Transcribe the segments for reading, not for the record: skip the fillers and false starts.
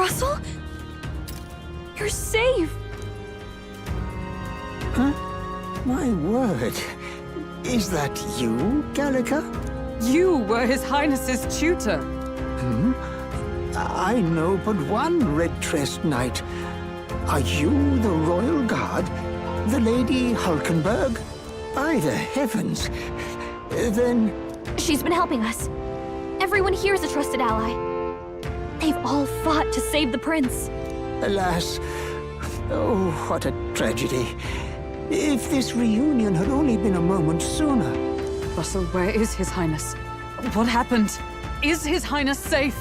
Russell? You're safe! Huh? My word. Is that you, Gallica? You were His Highness's tutor. I know but one red-dressed knight. Are you the royal guard? The Lady Hulkenberg? By the heavens. Then... She's been helping us. Everyone here is a trusted ally. They've all fought to save the prince. Alas. Oh, what a tragedy. If this reunion had only been a moment sooner. Russell, where is His Highness? What happened? Is His Highness safe?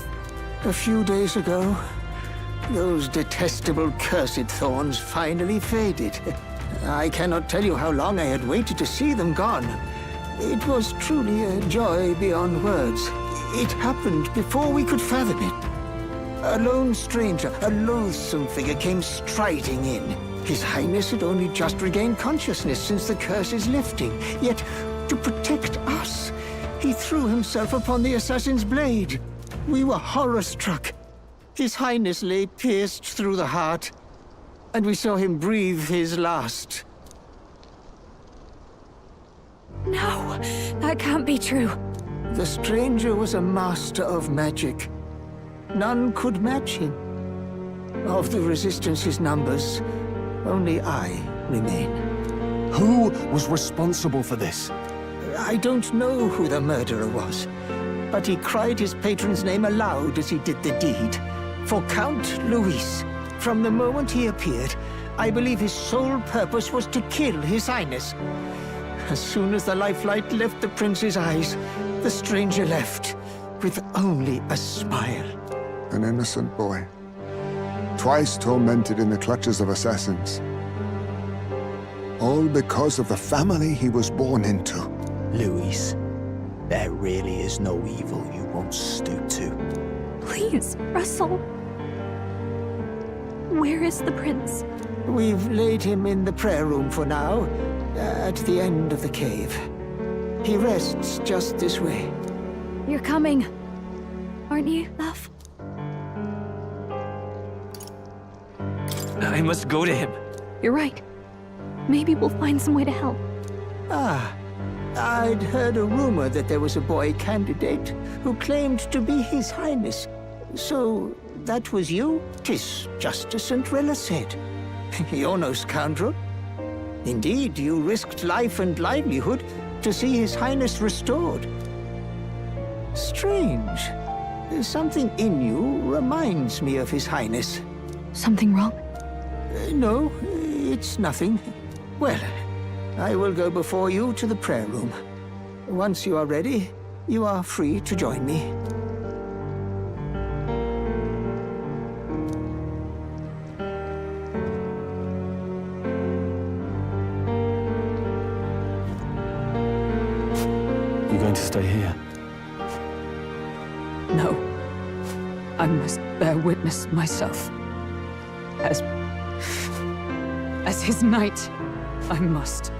A few days ago, those detestable cursed thorns finally faded. I cannot tell you how long I had waited to see them gone. It was truly a joy beyond words. It happened before we could fathom it. A lone stranger, a loathsome figure came striding in. His Highness had only just regained consciousness since the curse's lifting. Yet, to protect us, he threw himself upon the assassin's blade. We were horror-struck. His Highness lay pierced through the heart, and we saw him breathe his last. No, that can't be true. The stranger was a master of magic. None could match him. Of the Resistance's numbers, only I remain. Who was responsible for this? I don't know who the murderer was, but he cried his patron's name aloud as he did the deed. For Count Luis, from the moment he appeared, I believe his sole purpose was to kill His Highness. As soon as the lifelight left the prince's eyes, the stranger left, with only a smile. An innocent boy. Twice tormented in the clutches of assassins. All because of the family he was born into. Luis, there really is no evil you won't stoop to. Please, Russell. Where is the prince? We've laid him in the prayer room for now, at the end of the cave. He rests just this way. You're coming, aren't you, love? I must go to him. You're right. Maybe we'll find some way to help. Ah, I'd heard a rumor that there was a boy candidate who claimed to be His Highness. So, that was you? 'Tis just as Cinderella said. You're no scoundrel. Indeed, you risked life and livelihood to see His Highness restored. Strange. Something in you reminds me of His Highness. Something wrong? No, it's nothing. Well, I will go before you to the prayer room. Once you are ready, you are free to join me. You going to stay here? No. I must bear witness myself. As his knight, I must.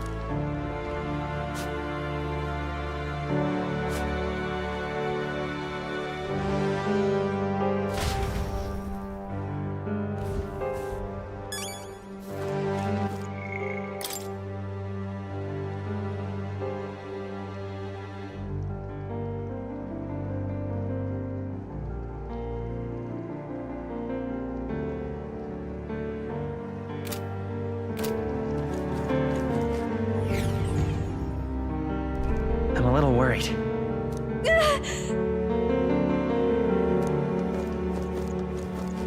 I'm a little worried.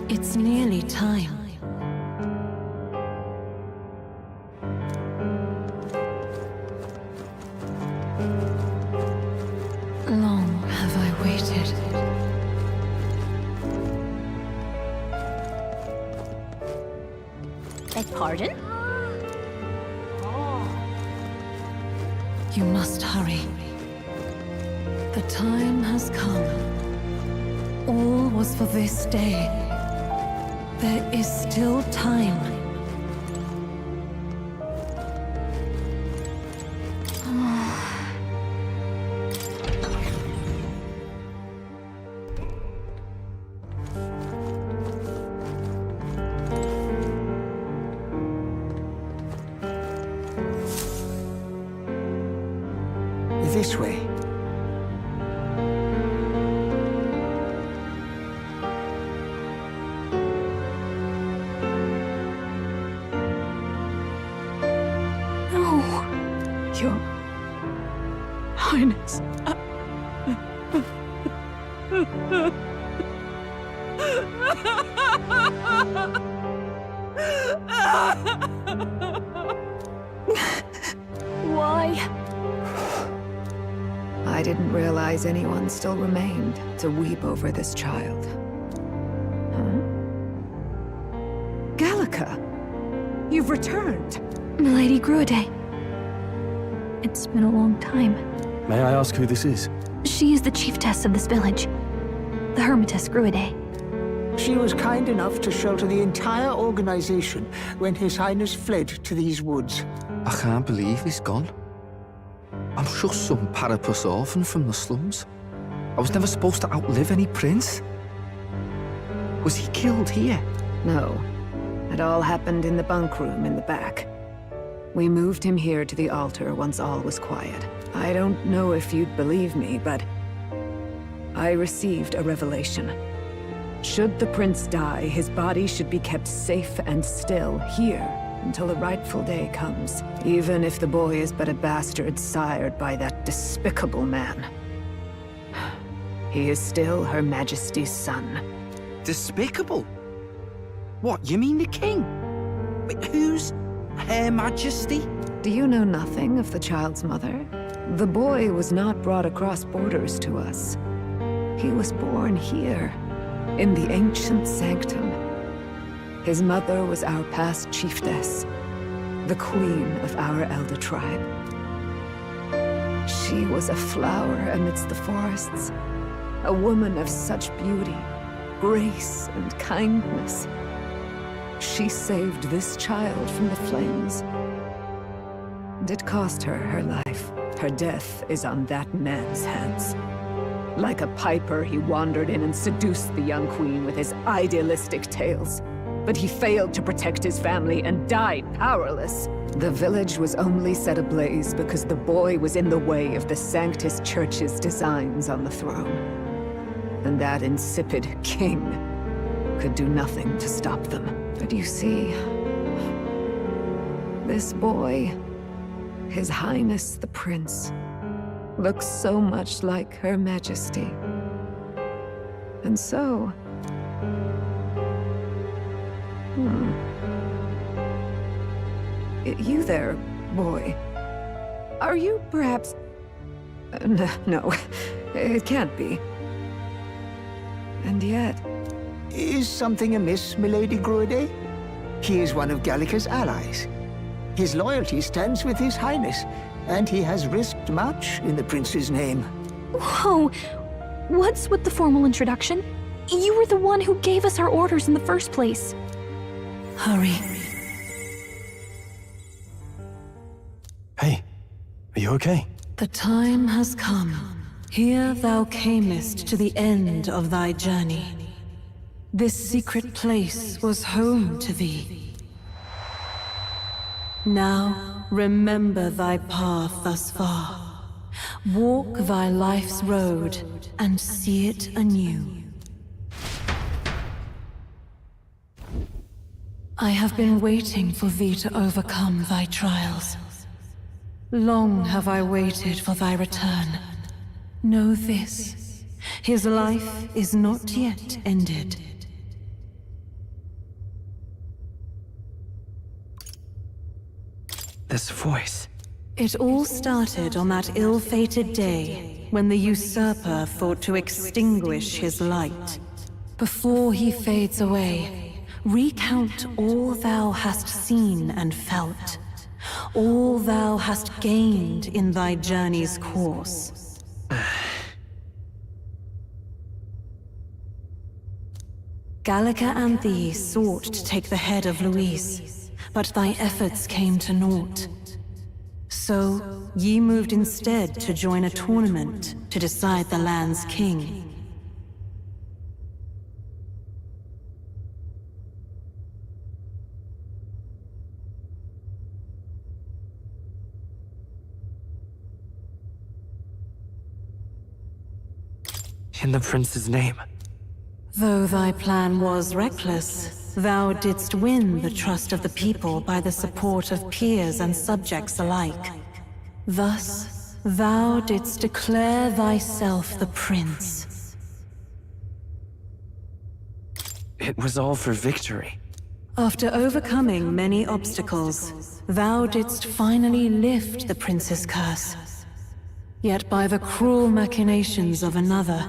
It's nearly time. Long have I waited. Beg pardon? You must hurry. The time has come. All was for this day. There is still time. This way. No. Your Highness. Why? I didn't realize anyone still remained to weep over this child. Huh? Gallica! You've returned! Milady Gruide. It's been a long time. May I ask who this is? She is the chiefess of this village. The Hermitess Gruide. She was kind enough to shelter the entire organization when His Highness fled to these woods. I can't believe he's gone. I'm just some parapus orphan from the slums. I was never supposed to outlive any prince. Was he killed here? No. It all happened in the bunk room in the back. We moved him here to the altar once all was quiet. I don't know if you'd believe me, but I received a revelation. Should the prince die, his body should be kept safe and still here until the rightful day comes, even if the boy is but a bastard sired by that despicable man. He is still Her Majesty's son. Despicable? What, you mean the king? Wait, who's Her Majesty? Do you know nothing of the child's mother? The boy was not brought across borders to us. He was born here, in the ancient sanctum. His mother was our past chiefess, the queen of our elder tribe. She was a flower amidst the forests, a woman of such beauty, grace, and kindness. She saved this child from the flames. And it cost her her life. Her death is on that man's hands. Like a piper, he wandered in and seduced the young queen with his idealistic tales. But he failed to protect his family and died powerless. The village was only set ablaze because the boy was in the way of the Sanctus Church's designs on the throne. And that insipid king could do nothing to stop them. But you see, this boy, His Highness the Prince, looks so much like Her Majesty. And so... You there, boy. Are you perhaps... No, it can't be. And yet... Is something amiss, Milady Gruide? He is one of Gallica's allies. His loyalty stands with His Highness, and he has risked much in the prince's name. Whoa! What's with the formal introduction? You were the one who gave us our orders in the first place. Hurry. Hey, are you okay? The time has come. Here thou camest to the end of thy journey. This secret place was home to thee. Now, remember thy path thus far. Walk thy life's road and see it anew. I have been waiting for thee to overcome thy trials. Long have I waited for thy return. Know this, his life is not yet ended. This voice. It all started on that ill-fated day when the usurper thought to extinguish his light. Before he fades away, recount all thou hast seen and felt, all thou hast gained in thy journey's course. Gallica and thee sought to take the head of Luis, but thy efforts came to naught. So, ye moved instead to join a tournament to decide the land's king. In the prince's name. Though thy plan was reckless, thou didst win the trust of the people by the support of peers and subjects alike. Thus, thou didst declare thyself the prince. It was all for victory. After overcoming many obstacles, thou didst finally lift the prince's curse. Yet by the cruel machinations of another,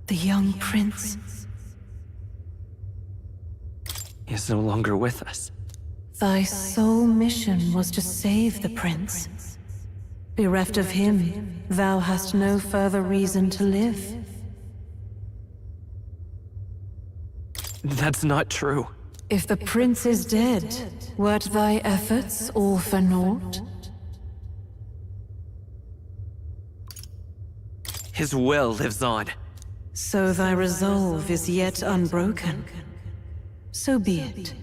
the young prince is no longer with us. Thy sole mission was to save the prince. Bereft of him, thou hast no further reason to live. That's not true. If the prince is dead, wert thy efforts all for naught? His will lives on. So thy resolve is yet unbroken. So be it.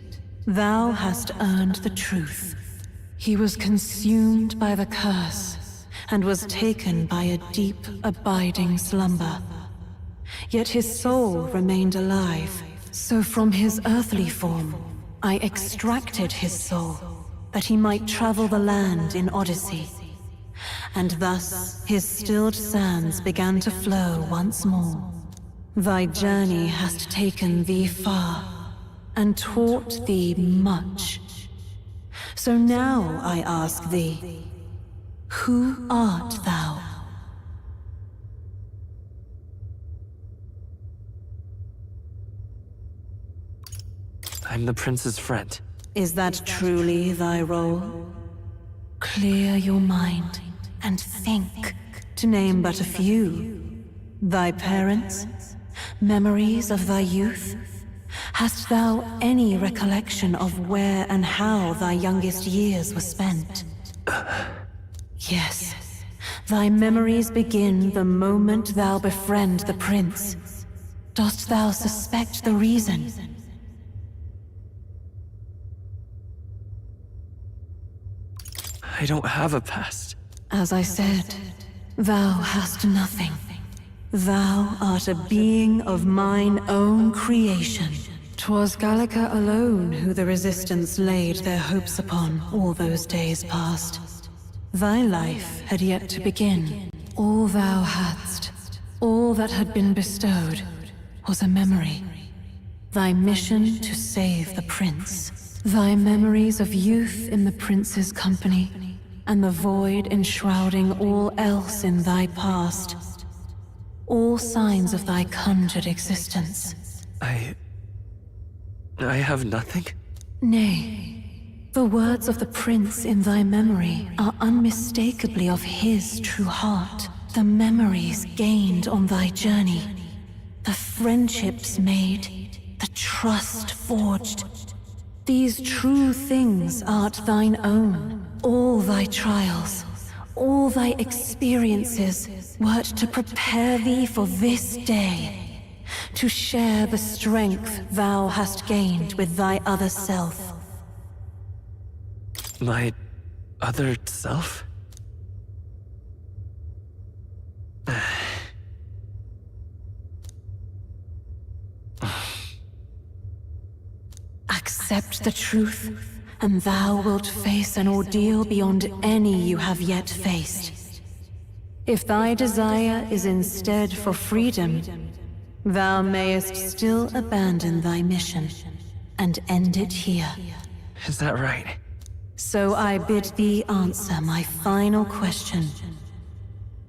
Thou hast earned the truth. He was consumed by the curse, and was taken by a deep, abiding slumber. Yet his soul remained alive, so from his earthly form, I extracted his soul, that he might travel the land in Odyssey. And thus, his stilled sands began to flow once more. Thy journey hast taken thee far, and taught thee much. So now I ask thee, who art thou? I'm the prince's friend. Is that truly thy role? Clear your mind and think, to name but a few. Thy parents, memories of thy youth? Hast thou any recollection of where and how thy youngest years were spent? Yes, thy memories begin the moment thou befriend the prince. Dost thou suspect the reason? I don't have a past. As I said, thou hast nothing. Thou art a being of mine own creation. 'Twas Gallica alone who the Resistance laid their hopes upon all those days past. Thy life had yet to begin. All thou hadst, all that had been bestowed, was a memory. Thy mission to save the prince. Thy memories of youth in the prince's company, and the void enshrouding all else in thy past. All signs of thy conjured existence. I have nothing? Nay, the words of the prince in thy memory are unmistakably of his true heart. The memories gained on thy journey, the friendships made, the trust forged. These true things art thine own. All thy trials, all thy experiences wert to prepare thee for this day. To share the strength thou hast gained with thy other self. My other self? Accept the truth, and thou wilt face an ordeal beyond any you have yet faced. If thy desire is instead for freedom, thou mayest still abandon thy mission and end it here. Is that right? So I bid thee answer my final question.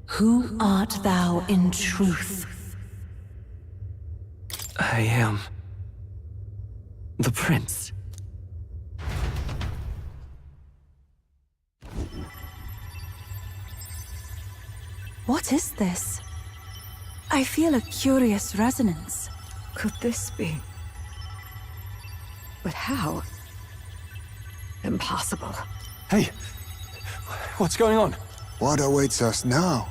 Who art thou in truth? I am the prince. What is this? I feel a curious resonance. Could this be? But how? Impossible. Hey, what's going on? What awaits us now?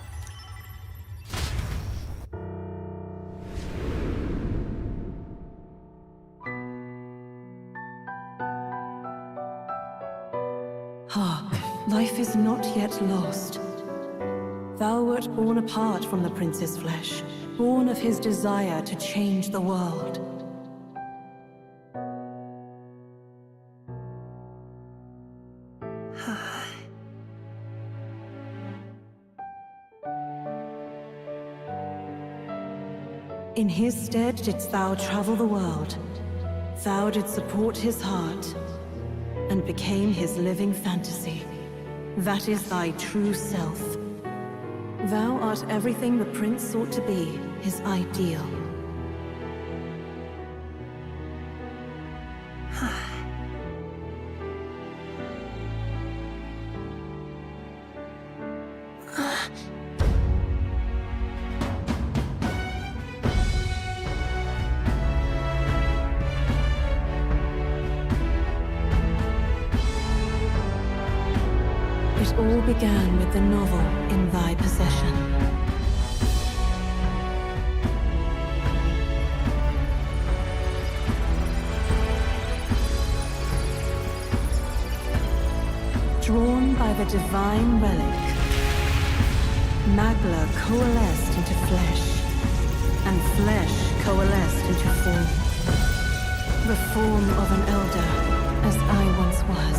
Hark, life is not yet lost. Thou wert born apart from the prince's flesh, born of his desire to change the world. In his stead didst thou travel the world. Thou didst support his heart, and became his living fantasy. That is thy true self. Thou art everything the prince sought to be, his ideal. It all began with the novel in thy possession. Drawn by the divine relic, Magla coalesced into flesh, and flesh coalesced into form. The form of an elder, as I once was.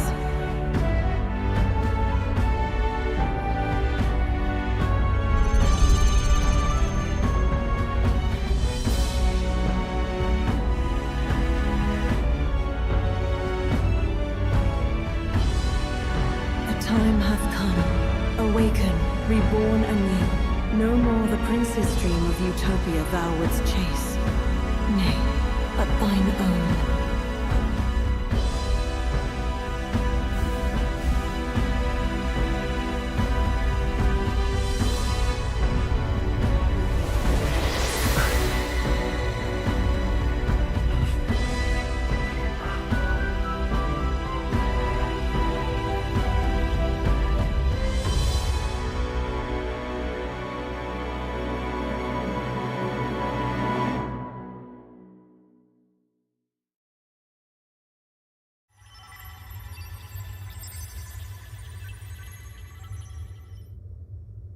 Time hath come. Awaken, reborn anew. No more the prince's dream of utopia thou wouldst chase. Nay, but thine own.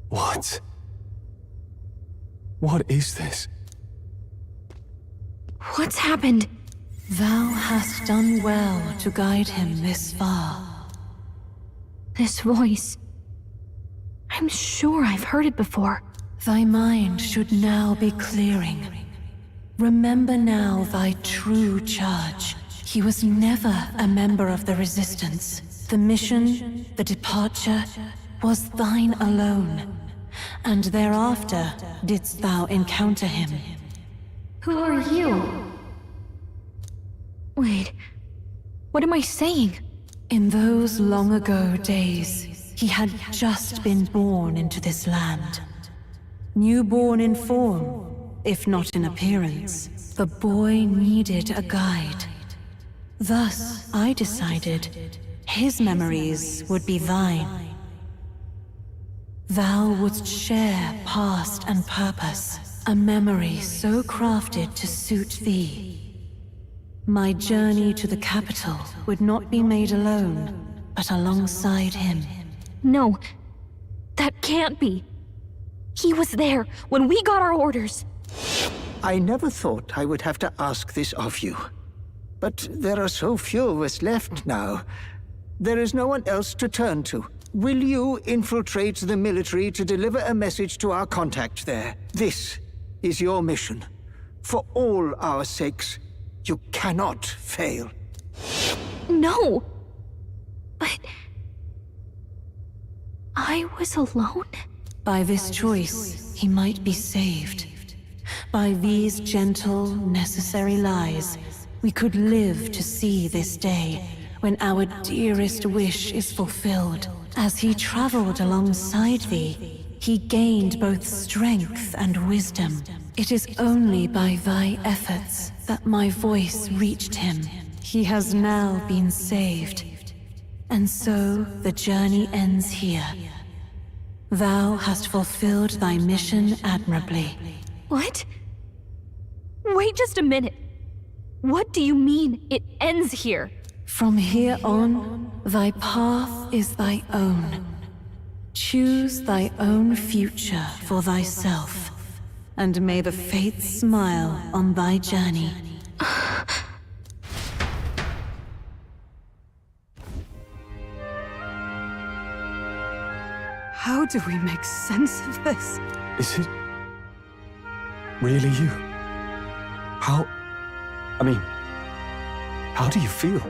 What? What is this? What's happened? Thou hast done well to guide him this far. This voice. I'm sure I've heard it before. Thy mind should now be clearing. Remember now thy true charge. He was never a member of the Resistance. The mission, the departure, was thine alone. And thereafter didst thou encounter him. Who are you? Wait, what am I saying? In those long ago days, he had just been born into this land. Newborn in form, if not in appearance, the boy needed a guide. Thus, I decided his memories would be thine. Thou wouldst share past and purpose, a memory so crafted to suit thee. My journey to the capital would not be made alone, but alongside him. No, that can't be. He was there when we got our orders. I never thought I would have to ask this of you. But there are so few of us left now. There is no one else to turn to. Will you infiltrate the military to deliver a message to our contact there? This is your mission. For all our sakes, you cannot fail. No! But... I was alone? By this choice, he might be saved. By these gentle, necessary lies, we could live to see this day, when our dearest wish is fulfilled. As he traveled alongside thee, he gained both strength and wisdom. It is only by thy efforts that my voice reached him. He has now been saved. And so the journey ends here. Thou hast fulfilled thy mission admirably. What? Wait just a minute. What do you mean, it ends here? From here on, thy path is thy own. Choose thy own future for thyself, and may the fates smile on thy journey. How do we make sense of this? Is it really you? How... I mean, how do you feel?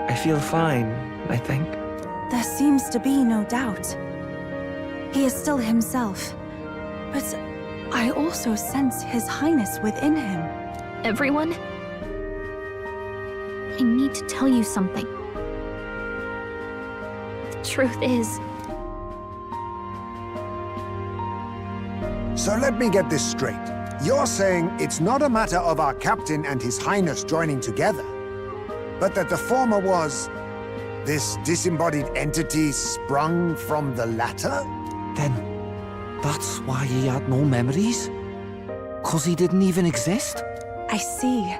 I feel fine, I think. There seems to be no doubt. He is still himself, but I also sense His Highness within him. Everyone? I need to tell you something. The truth is, So let me get this straight. You're saying it's not a matter of our captain and His Highness joining together, but that the former was this disembodied entity sprung from the latter? Then that's why he had no memories? 'Cause he didn't even exist? I see.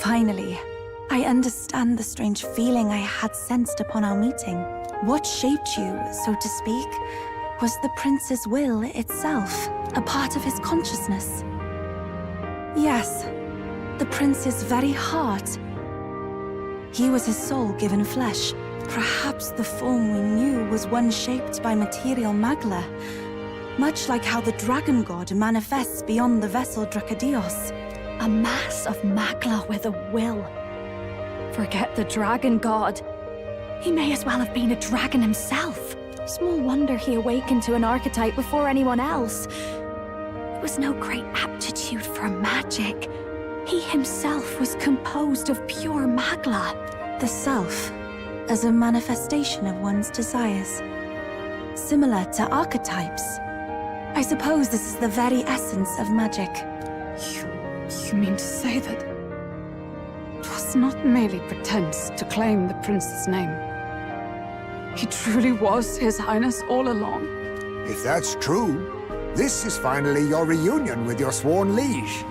Finally, I understand the strange feeling I had sensed upon our meeting. What shaped you, so to speak, was the prince's will itself, a part of his consciousness. Yes, the prince's very heart. He was his soul given flesh. Perhaps the form we knew was one shaped by material magla, much like how the dragon god manifests beyond the vessel Drakadios. a mass of magla with a will. Forget the dragon god. He may as well have been a dragon himself. Small wonder he awakened to an archetype before anyone else. It was no great aptitude for magic. He himself was composed of pure magla. The self, as a manifestation of one's desires. Similar to archetypes. I suppose this is the very essence of magic. You mean to say that it was not merely pretense to claim the prince's name? He truly was His Highness all along. If that's true, this is finally your reunion with your sworn liege.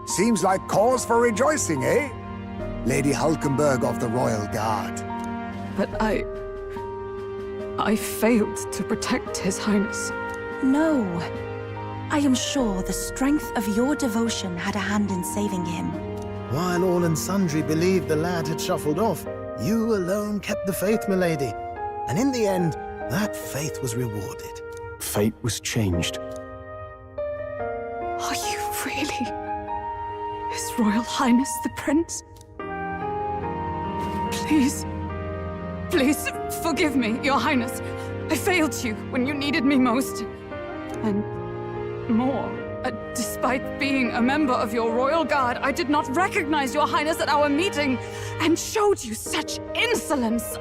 Seems like cause for rejoicing, eh? Lady Hulkenberg of the Royal Guard. But I failed to protect His Highness. No. I am sure the strength of your devotion had a hand in saving him. While all and sundry believed the lad had shuffled off, you alone kept the faith, milady. And in the end, that faith was rewarded. Fate was changed. Are you really His Royal Highness the Prince? Please, please forgive me, Your Highness. I failed you when you needed me most. And more, despite being a member of your Royal Guard, I did not recognize Your Highness at our meeting and showed you such insolence.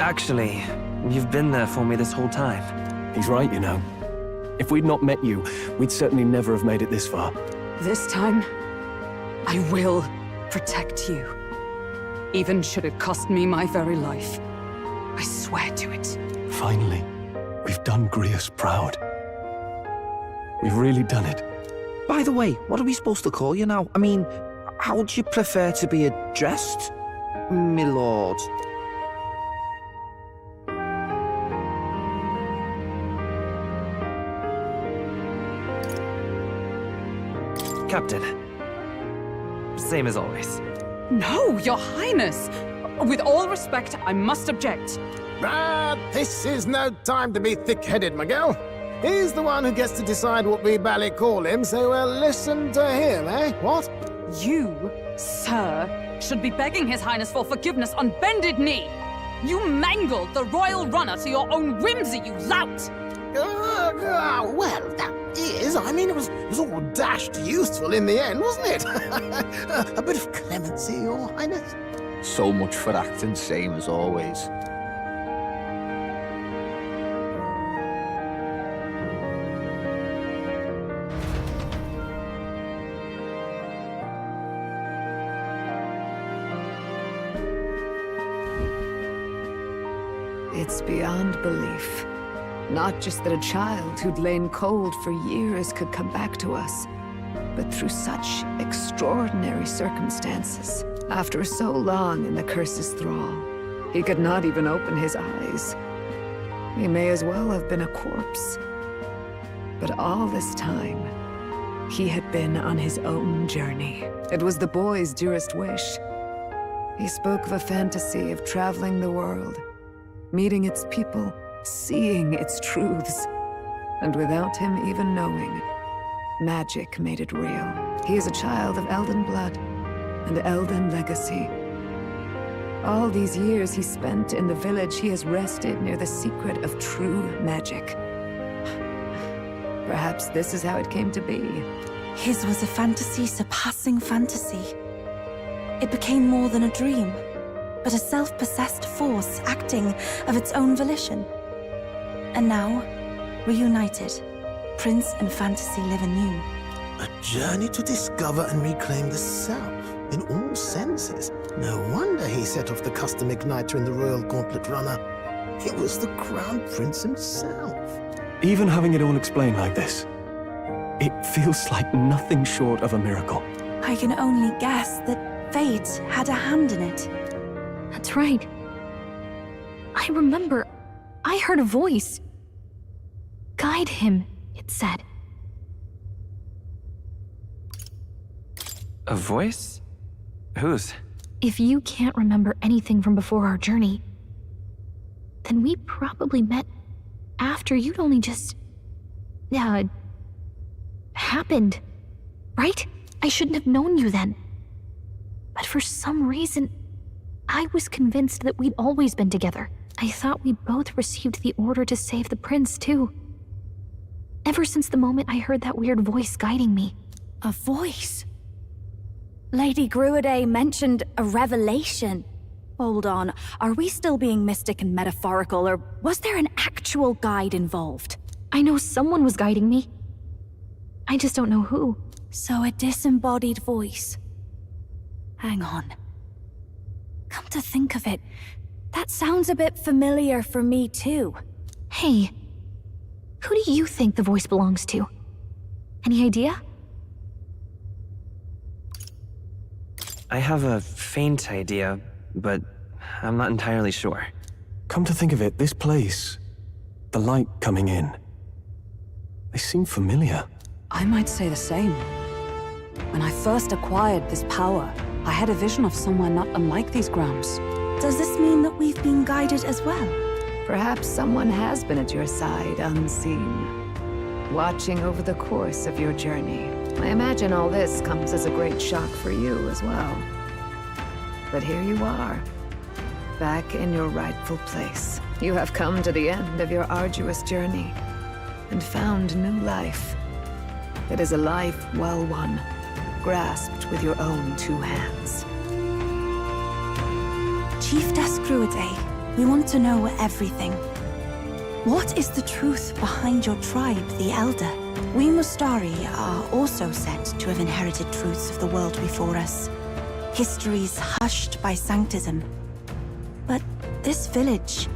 Actually, you've been there for me this whole time. He's right, you know. If we'd not met you, we'd certainly never have made it this far. This time, I will protect you. Even should it cost me my very life. I swear to it. Finally, we've done Grius proud. We've really done it. By the way, what are we supposed to call you now? I mean, how would you prefer to be addressed, my lord? Captain. Same as always. No, Your Highness! With all respect, I must object. This is no time to be thick-headed, Miguel. He's the one who gets to decide what we bally call him, so we'll listen to him, eh? What? You, sir, should be begging His Highness for forgiveness on bended knee. You mangled the royal runner to your own whimsy, you lout! Well, that is. I mean, it was all dashed useful in the end, wasn't it? A bit of clemency, Your Highness. So much for acting same as always. It's beyond belief. Not just that a child who'd lain cold for years could come back to us, but through such extraordinary circumstances. After so long in the curse's thrall, he could not even open his eyes. He may as well have been a corpse. But all this time, he had been on his own journey. It was the boy's dearest wish. He spoke of a fantasy of traveling the world, meeting its people, seeing its truths. And without him even knowing, magic made it real. He is a child of Elden blood and Elden legacy. All these years he spent in the village, he has rested near the secret of true magic. Perhaps this is how it came to be. His was a fantasy surpassing fantasy. It became more than a dream, but a self-possessed force acting of its own volition. And now, reunited, Prince and fantasy live anew. A journey to discover and reclaim the self, in all senses. No wonder he set off the custom igniter in the Royal Gauntlet Runner. It was the Crown Prince himself. Even having it all explained like this, it feels like nothing short of a miracle. I can only guess that fate had a hand in it. That's right. I remember, I heard a voice. Guide him, it said. A voice? Whose? If you can't remember anything from before our journey, then we probably met after you'd only just... happened, right? I shouldn't have known you then. But for some reason, I was convinced that we'd always been together. I thought we both received the order to save the prince, too. Ever since the moment I heard that weird voice guiding me. A voice? Lady Gruade mentioned a revelation. Hold on, are we still being mystic and metaphorical, or was there an actual guide involved? I know someone was guiding me. I just don't know who. So a disembodied voice. Hang on. Come to think of it, that sounds a bit familiar for me too. Hey, who do you think the voice belongs to? Any idea? I have a faint idea, but I'm not entirely sure. Come to think of it, this place, the light coming in, they seem familiar. I might say the same. When I first acquired this power, I had a vision of somewhere not unlike these grounds. Does this mean that we've been guided as well? Perhaps someone has been at your side unseen, watching over the course of your journey. I imagine all this comes as a great shock for you as well. But here you are, back in your rightful place. You have come to the end of your arduous journey and found new life. It is a life well won, grasped with your own two hands. Chiefess Gruade, we want to know everything. What is the truth behind your tribe, the Elder? We Mustari are also said to have inherited truths of the world before us. Histories hushed by sanctism. But this village,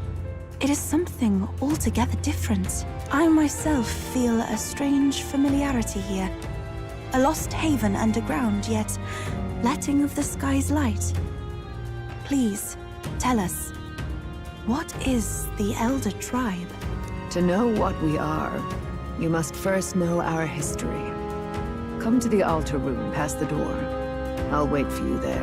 it is something altogether different. I myself feel a strange familiarity here. A lost haven underground, yet letting of the sky's light. Please, tell us, what is the Elder tribe? To know what we are, you must first know our history. Come to the altar room past the door. I'll wait for you there.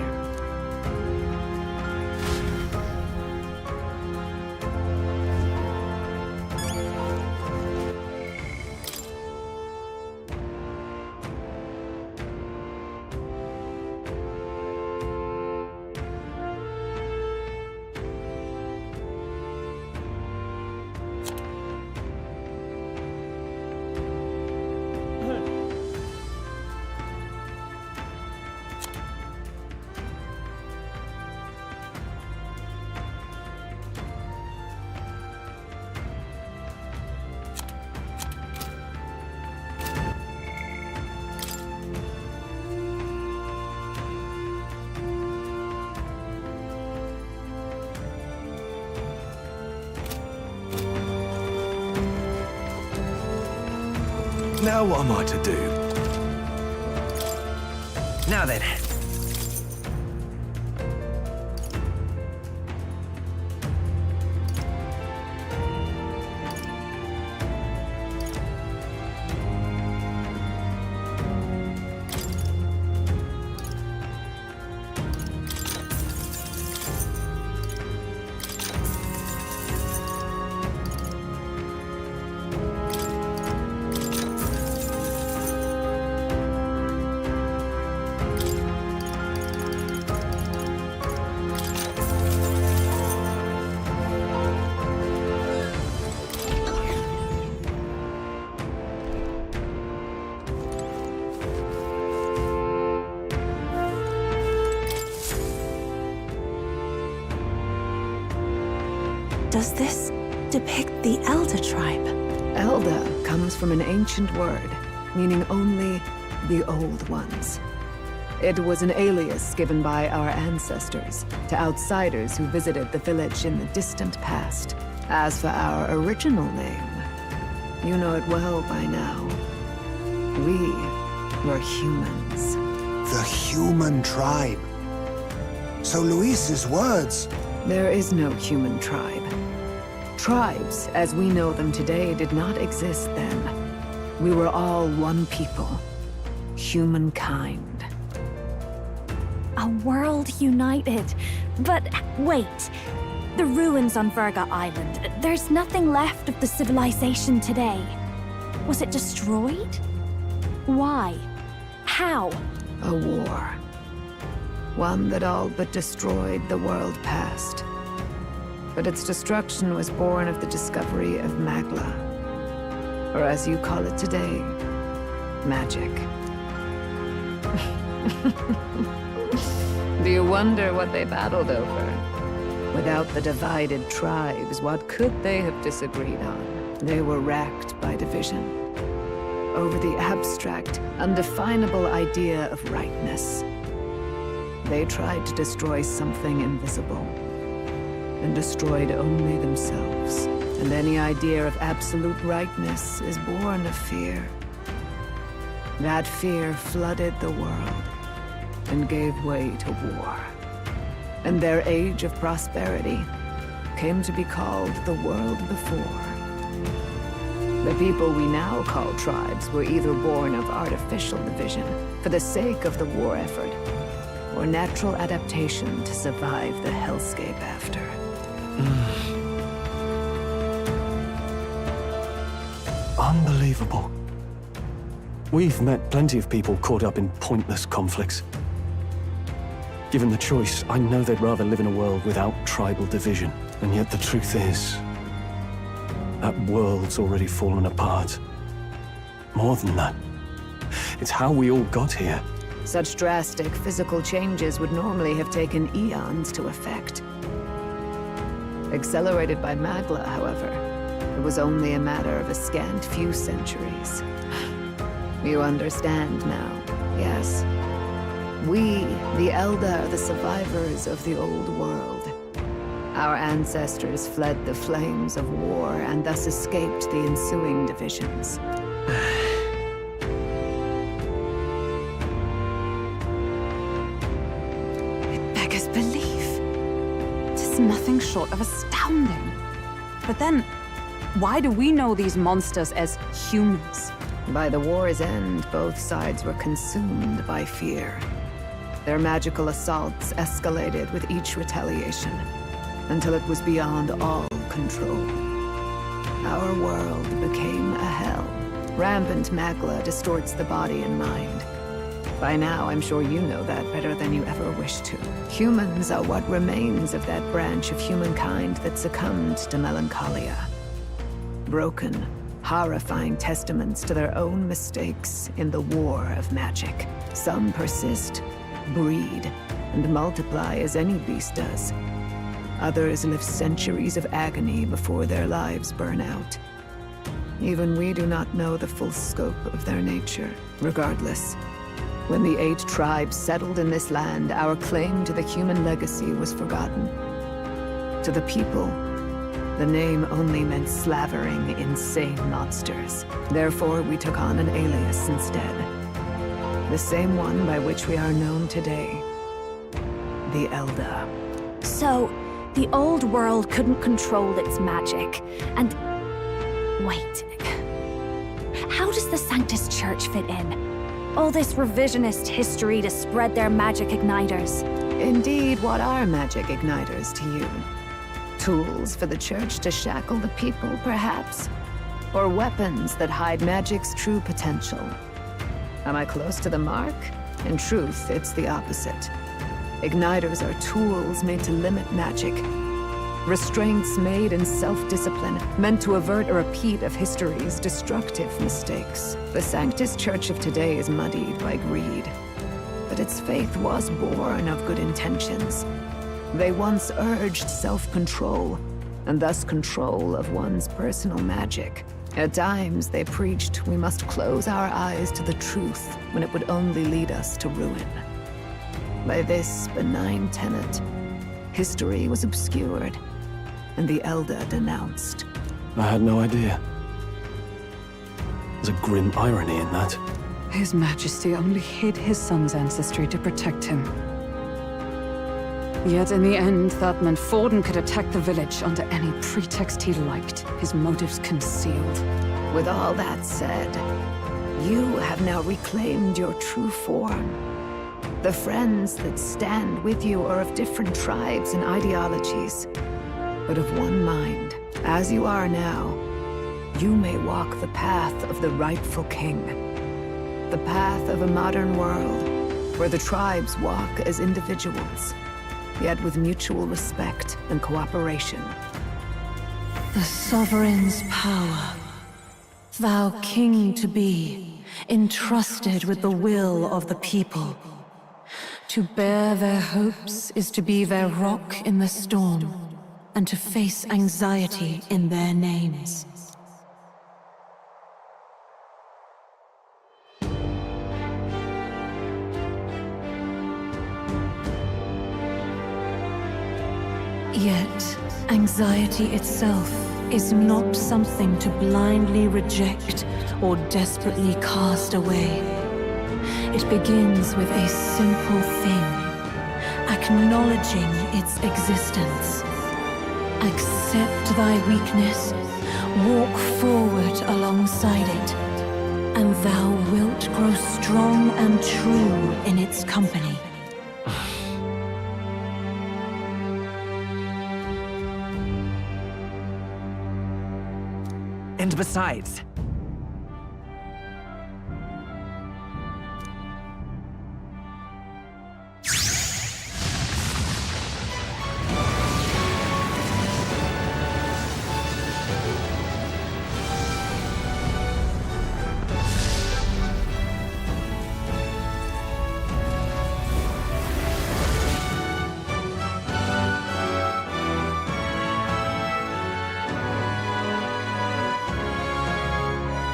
Now what am I to do? Now then. Does this depict the Elder tribe? Elder comes from an ancient word, meaning only the Old Ones. It was an alias given by our ancestors to outsiders who visited the village in the distant past. As for our original name, you know it well by now. We were humans. The human tribe. So Luis's words... There is no human tribe. Tribes, as we know them today, did not exist then. We were all one people. Humankind. A world united. But wait. The ruins on Virga Island. There's nothing left of the civilization today. Was it destroyed? Why? How? A war. One that all but destroyed the world past. But its destruction was born of the discovery of Magla. Or as you call it today, magic. Do you wonder what they battled over? Without the divided tribes, what could they have disagreed on? They were racked by division. Over the abstract, undefinable idea of rightness. They tried to destroy something invisible, and destroyed only themselves. And any idea of absolute rightness is born of fear. That fear flooded the world, and gave way to war. And their age of prosperity came to be called the world before. The people we now call tribes were either born of artificial division for the sake of the war effort, or natural adaptation to survive the hellscape after. Unbelievable. We've met plenty of people caught up in pointless conflicts. Given the choice, I know they'd rather live in a world without tribal division. And yet the truth is, that world's already fallen apart. More than that, it's how we all got here. Such drastic physical changes would normally have taken eons to effect. Accelerated by Magla, however, it was only a matter of a scant few centuries. You understand now, yes? We, the Elder, are the survivors of the old world. Our ancestors fled the flames of war and thus escaped the ensuing divisions. Nothing short of astounding. But then, why do we know these monsters as humans? By the war's end, both sides were consumed by fear. Their magical assaults escalated with each retaliation, until it was beyond all control. Our world became a hell. Rampant Magla distorts the body and mind. By now, I'm sure you know that better than you ever wished to. Humans are what remains of that branch of humankind that succumbed to melancholia. Broken, horrifying testaments to their own mistakes in the war of magic. Some persist, breed, and multiply as any beast does. Others live centuries of agony before their lives burn out. Even we do not know the full scope of their nature. Regardless, when the 8 tribes settled in this land, our claim to the human legacy was forgotten. To the people, The name only meant slavering insane monsters. Therefore, we took on an alias instead. The same one by which we are known today. The Elder. So, the old world couldn't control its magic, and... Wait. How does the Sanctus Church fit in? All this revisionist history to spread their magic igniters. Indeed, what are magic igniters to you? Tools for the Church to shackle the people, perhaps? Or weapons that hide magic's true potential? Am I close to the mark? In truth, it's the opposite. Igniters are tools made to limit magic. Restraints made in self-discipline, meant to avert a repeat of history's destructive mistakes. The Sanctus Church of today is muddied by greed. But its faith was born of good intentions. They once urged self-control, and thus control of one's personal magic. At times, they preached we must close our eyes to the truth when it would only lead us to ruin. By this benign tenet, history was obscured, and the Elder denounced. I had no idea. There's a grim irony in that. His Majesty only hid his son's ancestry to protect him. Yet in the end, that meant Forden could attack the village under any pretext he liked, his motives concealed. With all that said, you have now reclaimed your true form. The friends that stand with you are of different tribes and ideologies, but of one mind. As you are now, you may walk the path of the rightful king. The path of a modern world, where the tribes walk as individuals, yet with mutual respect and cooperation. The sovereign's power, thou king to be, entrusted with the will of the people. To bear their hopes is to be their rock in the storm, and to face anxiety in their names. Yet, anxiety itself is not something to blindly reject or desperately cast away. It begins with a simple thing, acknowledging its existence. Accept thy weakness, walk forward alongside it, and thou wilt grow strong and true in its company. And besides...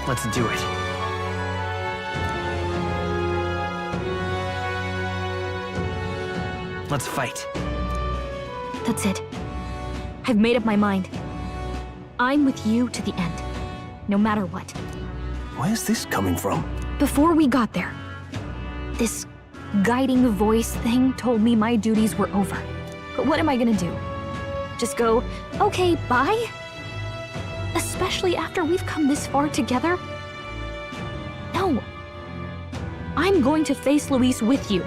Let's do it. Let's fight. That's it. I've made up my mind. I'm with you to the end, no matter what. Where's this coming from? Before we got there, this guiding voice thing told me my duties were over. But what am I gonna do? Just go, okay, bye? Especially after we've come this far together? No. I'm going to face Luis with you.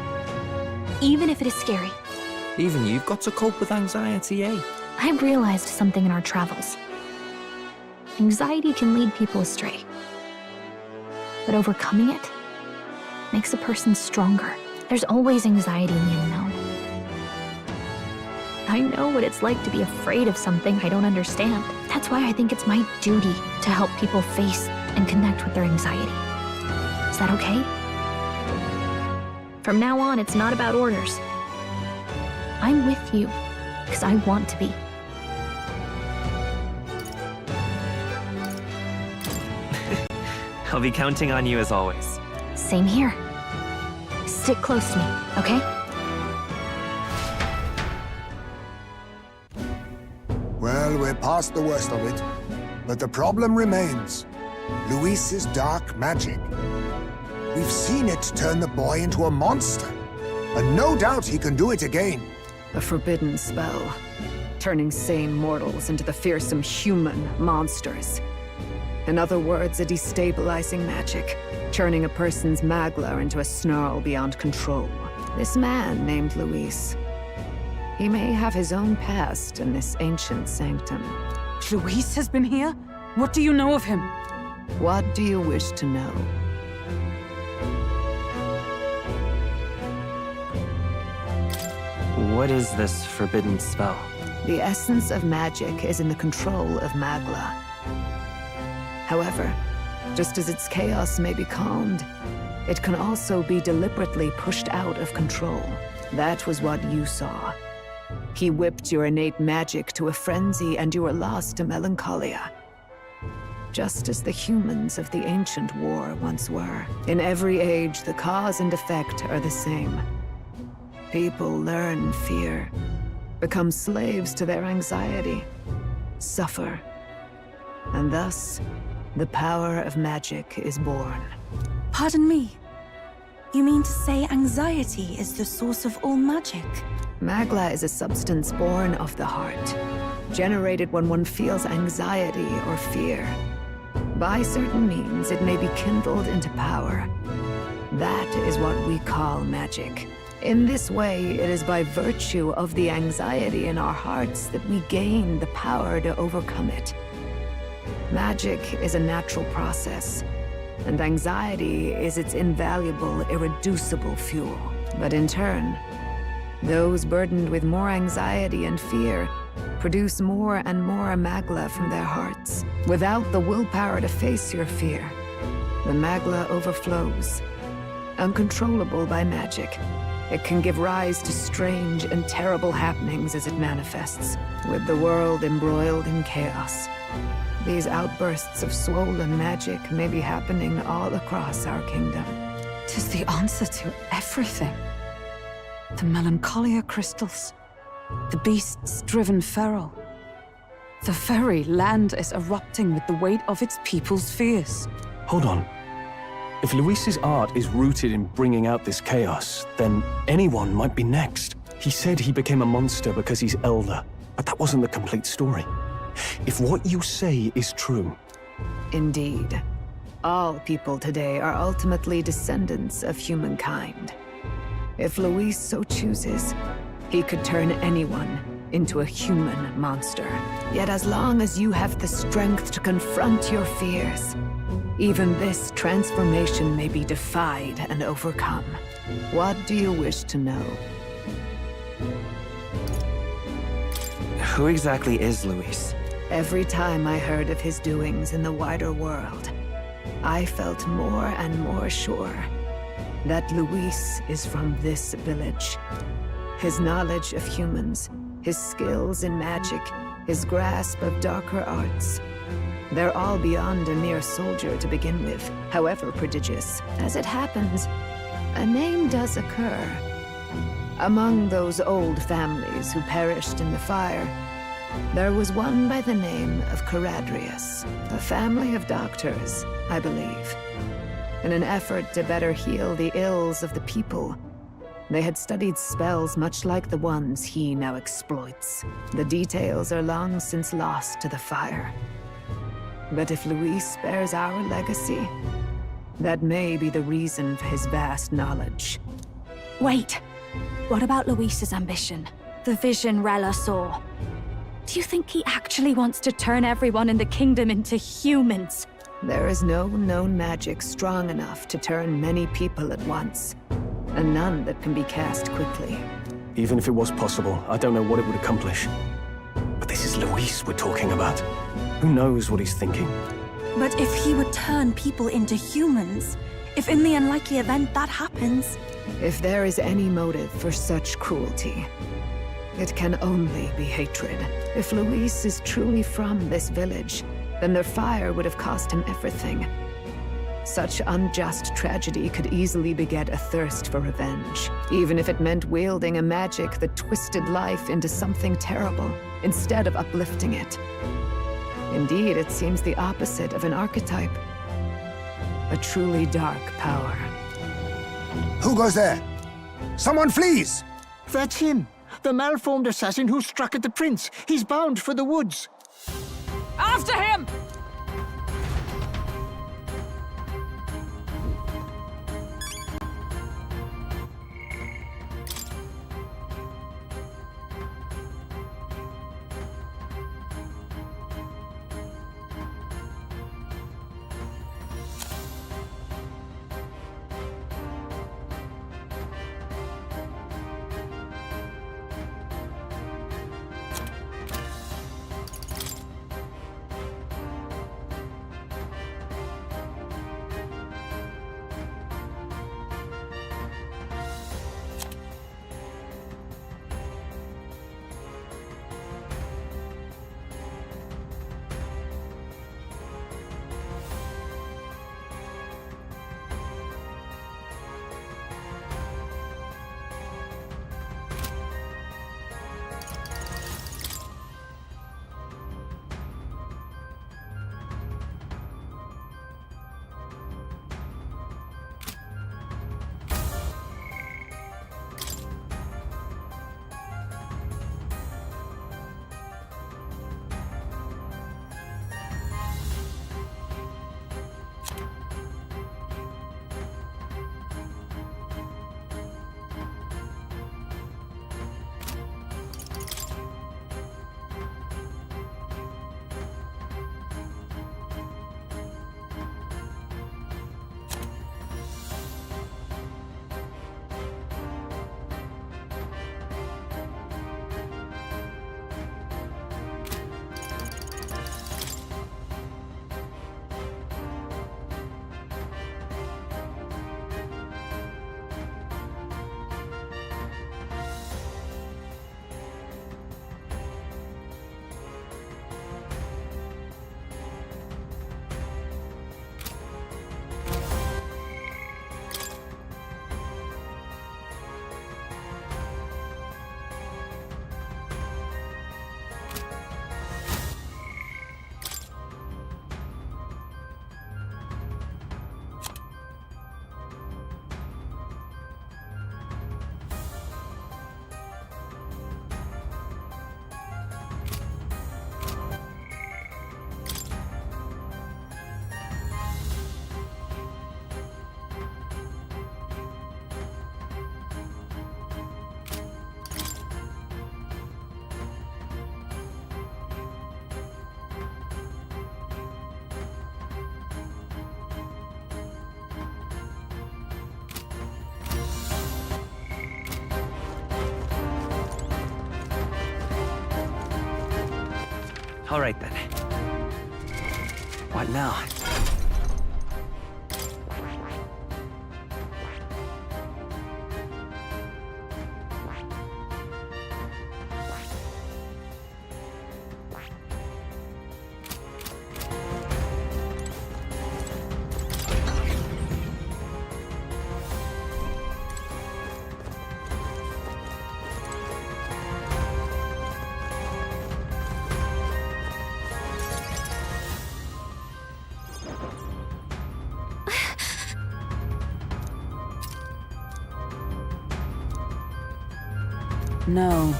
Even if it is scary. Even you've got to cope with anxiety, eh? I've realized something in our travels. Anxiety can lead people astray. But overcoming it makes a person stronger. There's always anxiety in the unknown. I know what it's like to be afraid of something I don't understand. That's why I think it's my duty to help people face and connect with their anxiety. Is that okay? From now on, it's not about orders. I'm with you, because I want to be. I'll be counting on you as always. Same here. Stick close to me, okay? Well, we're past the worst of it, but the problem remains. Luis's dark magic. We've seen it turn the boy into a monster, and no doubt he can do it again. A forbidden spell, turning sane mortals into the fearsome human monsters. In other words, a destabilizing magic, turning a person's magla into a snarl beyond control. This man named Luis, he may have his own past in this ancient sanctum. Luis has been here? What do you know of him? What do you wish to know? What is this forbidden spell? The essence of magic is in the control of magla. However, just as its chaos may be calmed, it can also be deliberately pushed out of control. That was what you saw. He whipped your innate magic to a frenzy and you were lost to melancholia. Just as the humans of the ancient war once were. In every age, the cause and effect are the same. People learn fear, become slaves to their anxiety, suffer, and thus, the power of magic is born. Pardon me. You mean to say anxiety is the source of all magic? Magla is a substance born of the heart, generated when one feels anxiety or fear. By certain means, it may be kindled into power. That is what we call magic. In this way, it is by virtue of the anxiety in our hearts that we gain the power to overcome it. Magic is a natural process, and anxiety is its invaluable, irreducible fuel. But in turn, those burdened with more anxiety and fear produce more and more magla from their hearts. Without the willpower to face your fear, the magla overflows. Uncontrollable by magic, it can give rise to strange and terrible happenings as it manifests, with the world embroiled in chaos. These outbursts of swollen magic may be happening all across our kingdom. 'Tis the answer to everything. The melancholia crystals, the beasts driven feral. The very land is erupting with the weight of its people's fears. Hold on. If Luis's art is rooted in bringing out this chaos, then anyone might be next. He said he became a monster because he's elder, but that wasn't the complete story. If what you say is true... Indeed. All people today are ultimately descendants of humankind. If Luis so chooses, he could turn anyone into a human monster. Yet as long as you have the strength to confront your fears, even this transformation may be defied and overcome. What do you wish to know? Who exactly is Luis? Every time I heard of his doings in the wider world, I felt more and more sure that Luis is from this village. His knowledge of humans, his skills in magic, his grasp of darker arts, they're all beyond a mere soldier to begin with, however prodigious. As it happens, a name does occur. Among those old families who perished in the fire, there was one by the name of Caradrius, a family of doctors, I believe. In an effort to better heal the ills of the people, they had studied spells much like the ones he now exploits. The details are long since lost to the fire. But if Luis bears our legacy, that may be the reason for his vast knowledge. Wait! What about Luis's ambition? The vision Rella saw? Do you think he actually wants to turn everyone in the kingdom into humans? There is no known magic strong enough to turn many people at once, and none that can be cast quickly. Even if it was possible, I don't know what it would accomplish. But this is Luis we're talking about. Who knows what he's thinking? But if he would turn people into humans, if in the unlikely event that happens... If there is any motive for such cruelty, it can only be hatred. If Luis is truly from this village, then their fire would have cost him everything. Such unjust tragedy could easily beget a thirst for revenge, even if it meant wielding a magic that twisted life into something terrible, instead of uplifting it. Indeed, it seems the opposite of an archetype. A truly dark power. Who goes there? Someone flees! That's him! The malformed assassin who struck at the prince. He's bound for the woods. After him! All right then. What now? No.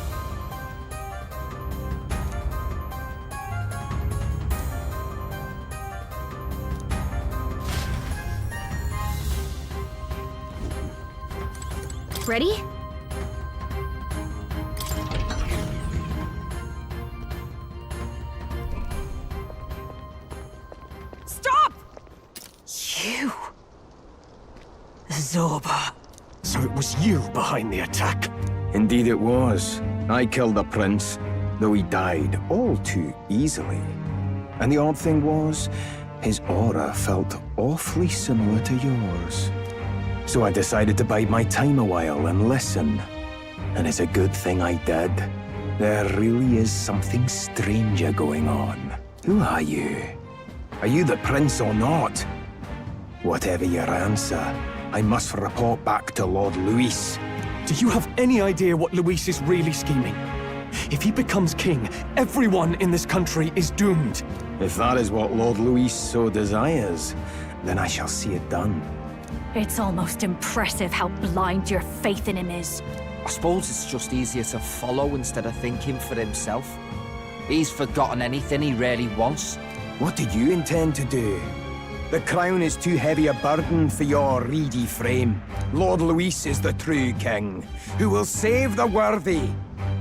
Ready? Stop! You. Zorba. So it was you behind the attack? Indeed it was. I killed the prince, though he died all too easily. And the odd thing was, his aura felt awfully similar to yours. So I decided to bide my time a while and listen. And it's a good thing I did. There really is something stranger going on. Who are you? Are you the prince or not? Whatever your answer, I must report back to Lord Luis. Do you have any idea what Luis is really scheming? If he becomes king, everyone in this country is doomed. If that is what Lord Luis so desires, then I shall see it done. It's almost impressive how blind your faith in him is. I suppose it's just easier to follow instead of thinking for himself. He's forgotten anything he really wants. What do you intend to do? The crown is too heavy a burden for your reedy frame. Lord Luis is the true king, who will save the worthy.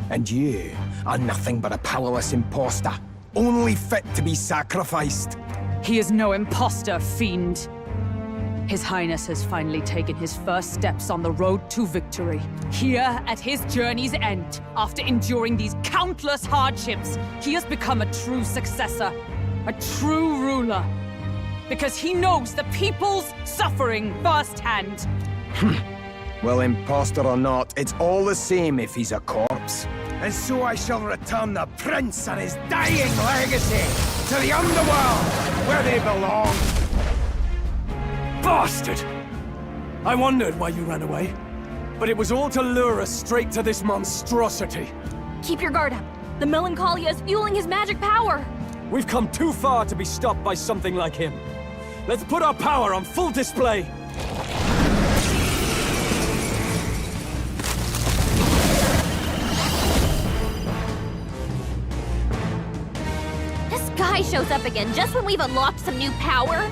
And you are nothing but a powerless imposter, only fit to be sacrificed. He is no imposter, fiend. His Highness has finally taken his first steps on the road to victory. Here, at his journey's end, after enduring these countless hardships, he has become a true successor, a true ruler. Because he knows the people's suffering firsthand. Well, imposter or not, it's all the same if he's a corpse. And so I shall return the prince and his dying legacy to the underworld, where they belong. Bastard! I wondered why you ran away, but it was all to lure us straight to this monstrosity. Keep your guard up. The Melancholia is fueling his magic power. We've come too far to be stopped by something like him. Let's put our power on full display. This guy shows up again just when we've unlocked some new power.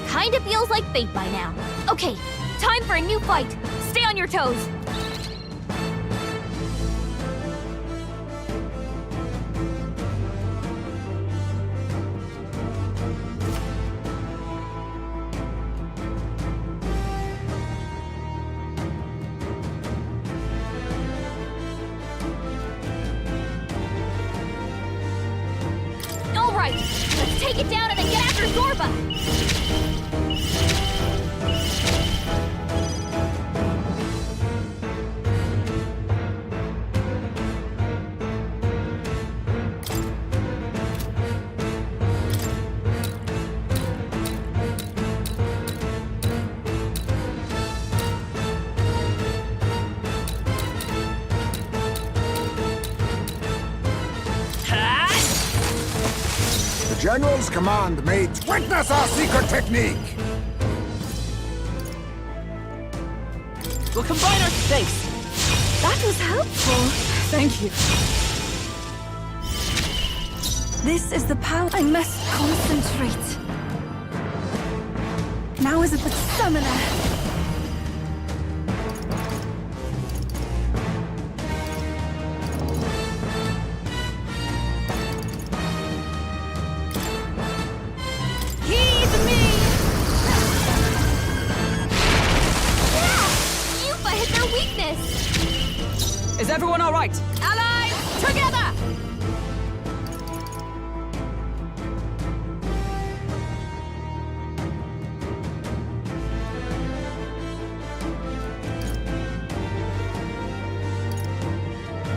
Kinda feels like fate by now. Okay, time for a new fight. Stay on your toes. All right, let's take it down and then get after Zorba. The General's command may witness our secret technique! We'll combine our strengths. That was helpful. Thank you. This is the power. I must concentrate. Now is it the Summoner. Is everyone all right? Allies, together!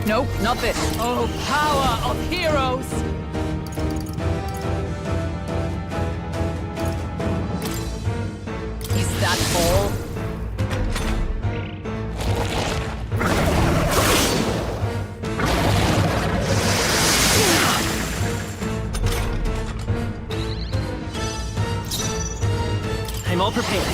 Nope, not this. Oh, power of heroes! Is that all? I'm all prepared.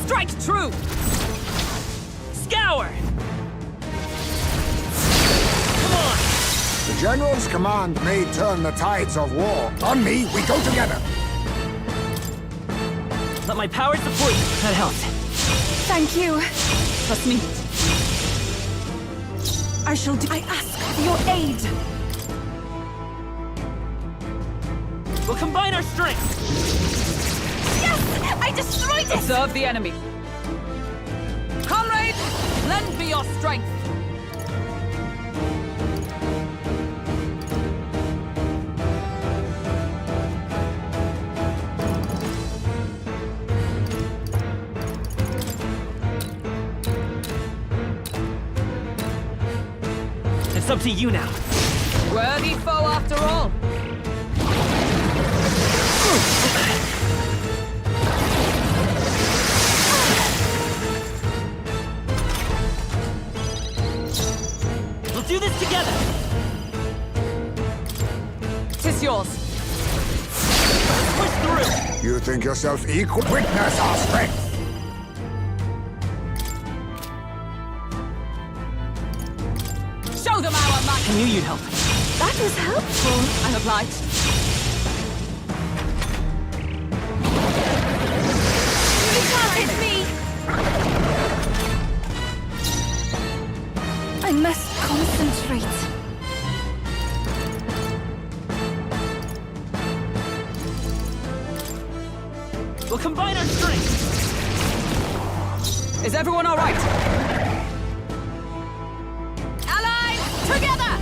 Strike true! Scour! Come on! The General's command may turn the tides of war. On me, we go together! Let my power support you. That helps. Thank you. Trust me. I shall do. I ask for your aid. We'll combine our strengths. Yes! I destroyed it! Observe the enemy. Comrades, lend me your strength! It's up to you now. Worthy foe after all. We'll do this together. Tis yours. Push through. You think yourself equal? Witness our strength! Show them our might! I knew you'd help. That was helpful. I'm obliged. It's me. I must concentrate. We'll combine our strength. Is everyone all right? Allies, together!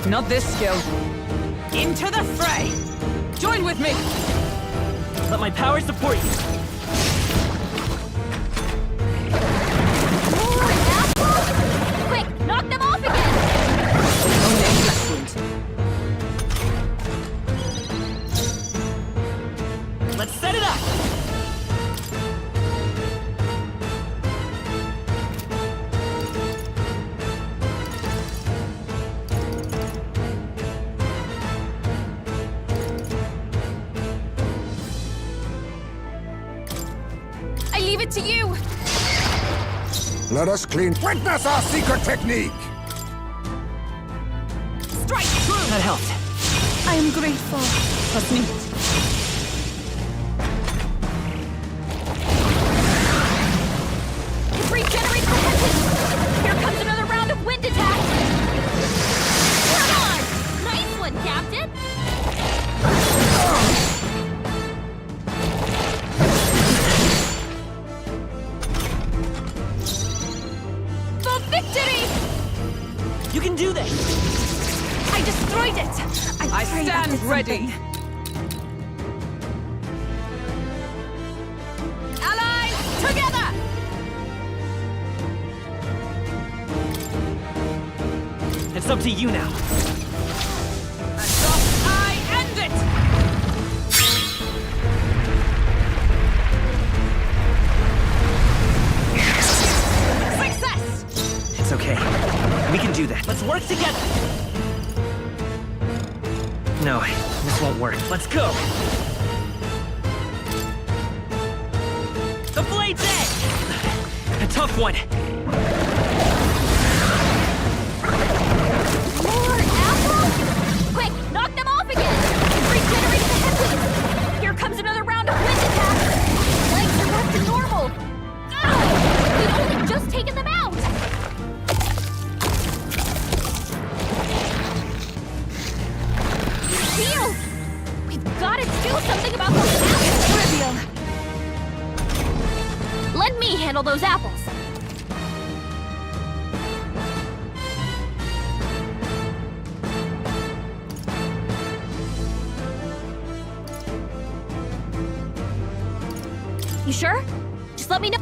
Not this skill. Into the fray! Join with me! Let my power support you. More apples! Quick, knock them off again! No name left wound. Let's set it up. I leave it to you! Let us clean. Witness our secret technique! Strike true! That helped. I am grateful. Trust me. It regenerates the heavens! Here comes another round of wind attack! Come on! Nice one, Captain! For victory! You can do this. I destroyed it! I pray that stand did ready. something. Allies, together! It's up to you now. And thus I end it! Success! It's okay. We can do that. Let's work together. No, this won't work. Let's go. The blade's edge! A tough one. More apples? Quick, knock them off again! Regenerate the headwinds! Here comes another round of wind attacks! Legs are back to normal! Ow! We've only just taken them out! Heal! We've got to do something about those apples! Trivial! Let me handle those apples! You sure? Just let me know.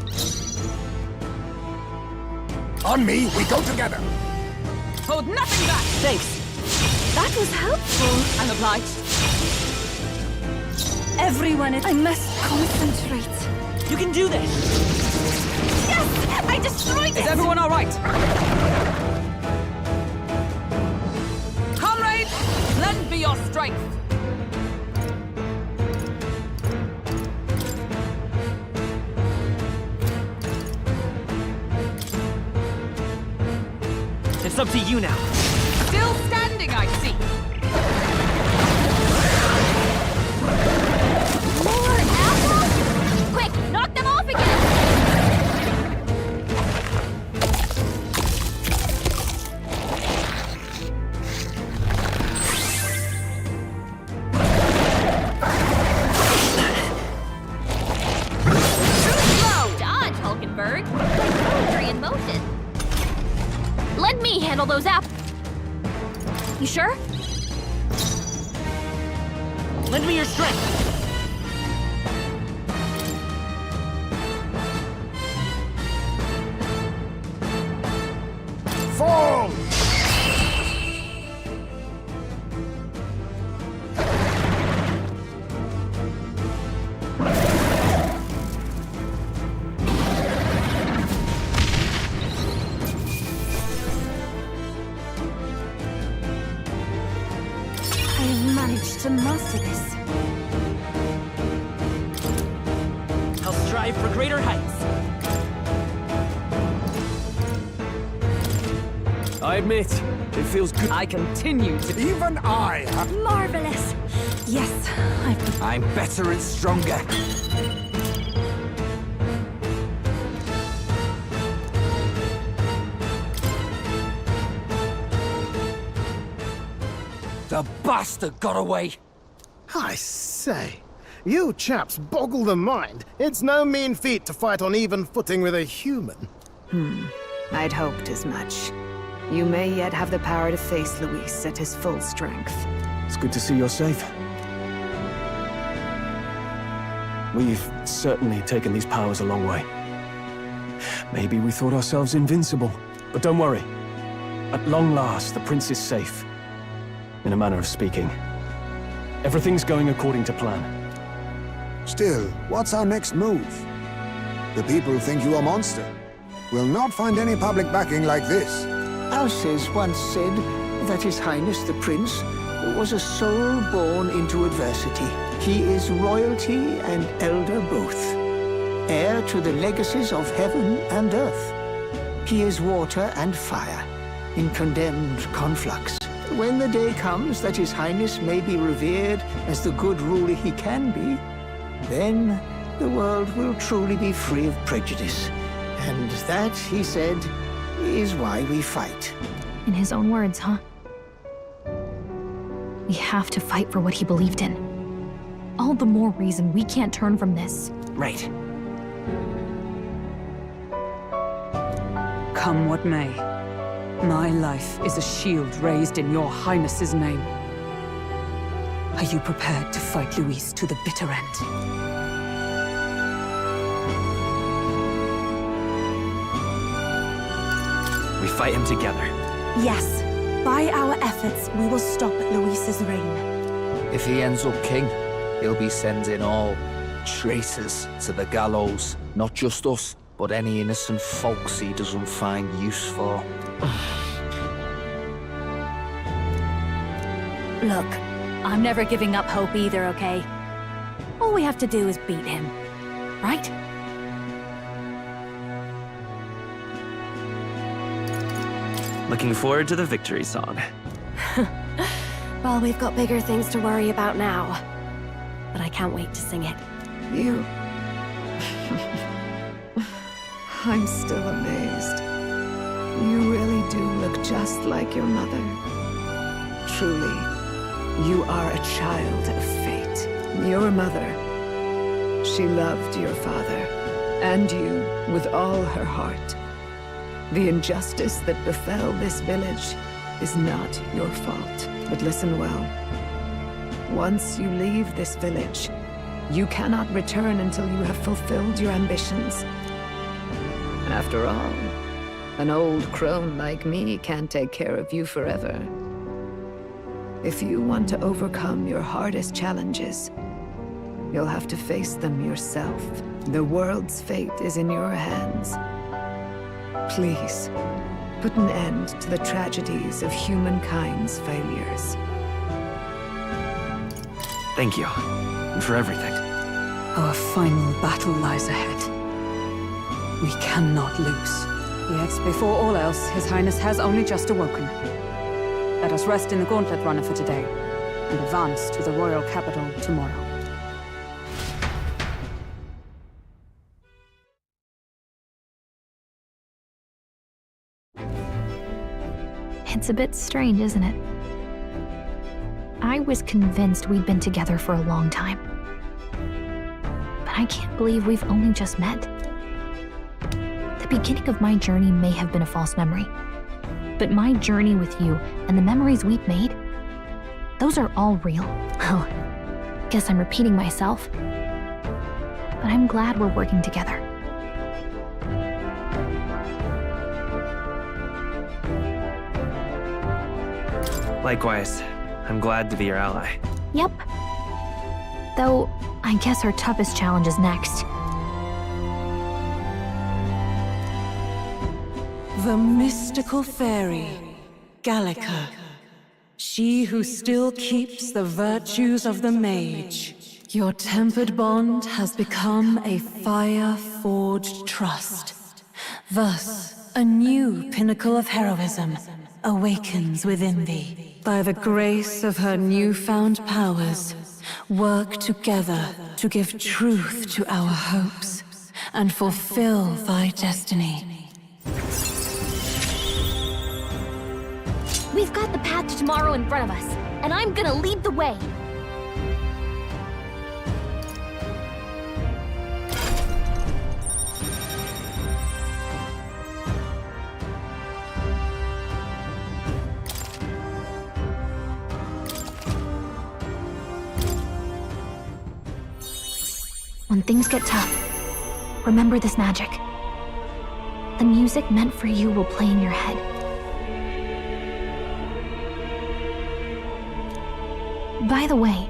On me, we go together! Hold nothing back! Thanks. That was helpful. I'm obliged. Everyone, I must concentrate. You can do this. Yes! I destroyed it! Is everyone all right? Comrades, lend me your strength. It's up to you now. Still standing, I see. More apples? Quick, knock them off again! Lend me your strength! Fall! I've managed to master this. I'll strive for greater heights. I admit, it feels good. I continue to... Even I have... Marvelous! Yes, I'm better and stronger. The bastard got away! I say, you chaps boggle the mind. It's no mean feat to fight on even footing with a human. I'd hoped as much. You may yet have the power to face Luis at his full strength. It's good to see you're safe. We've certainly taken these powers a long way. Maybe we thought ourselves invincible, but don't worry. At long last, the prince is safe. In a manner of speaking. Everything's going according to plan. Still, what's our next move? The people think you a monster. We'll not find any public backing like this. Alces once said that His Highness the Prince was a soul born into adversity. He is royalty and elder both, heir to the legacies of heaven and earth. He is water and fire, in condemned conflux. When the day comes that His Highness may be revered as the good ruler he can be, then the world will truly be free of prejudice. And that, he said, is why we fight. In his own words, huh? We have to fight for what he believed in. All the more reason we can't turn from this. Right. Come what may, my life is a shield raised in your highness's name. Are you prepared to fight Luis to the bitter end? We fight him together. Yes. By our efforts, we will stop Luis's reign. If he ends up king, he'll be sending all traitors to the gallows. Not just us, but any innocent folks he doesn't find use for. Look, I'm never giving up hope either, okay? All we have to do is beat him, right? Looking forward to the victory song. Well, we've got bigger things to worry about now. But I can't wait to sing it. You... I'm still amazed. You really do look just like your mother. Truly, you are a child of fate. Your mother, she loved your father, and you with all her heart. The injustice that befell this village is not your fault. But listen well. Once you leave this village, you cannot return until you have fulfilled your ambitions. After all, an old crone like me can't take care of you forever. If you want to overcome your hardest challenges, you'll have to face them yourself. The world's fate is in your hands. Please, put an end to the tragedies of humankind's failures. Thank you. And for everything. Our final battle lies ahead. We cannot lose. Yet, before all else, His Highness has only just awoken. Let us rest in the Gauntlet Runner for today, and advance to the royal capital tomorrow. It's a bit strange, isn't it? I was convinced we'd been together for a long time. But I can't believe we've only just met. The beginning of my journey may have been a false memory. But my journey with you and the memories we've made, those are all real. Well, guess I'm repeating myself. But I'm glad we're working together. Likewise, I'm glad to be your ally. Yep. Though, I guess our toughest challenge is next. The mystical fairy, Gallica. She who still keeps the virtues of the mage. Your tempered bond has become a fire-forged trust. Thus, a new pinnacle of heroism awakens within thee. By the grace of her newfound powers, work together to give truth to our hopes and fulfill thy destiny. We've got the path to tomorrow in front of us, and I'm gonna lead the way. When things get tough, remember this magic. The music meant for you will play in your head. By the way,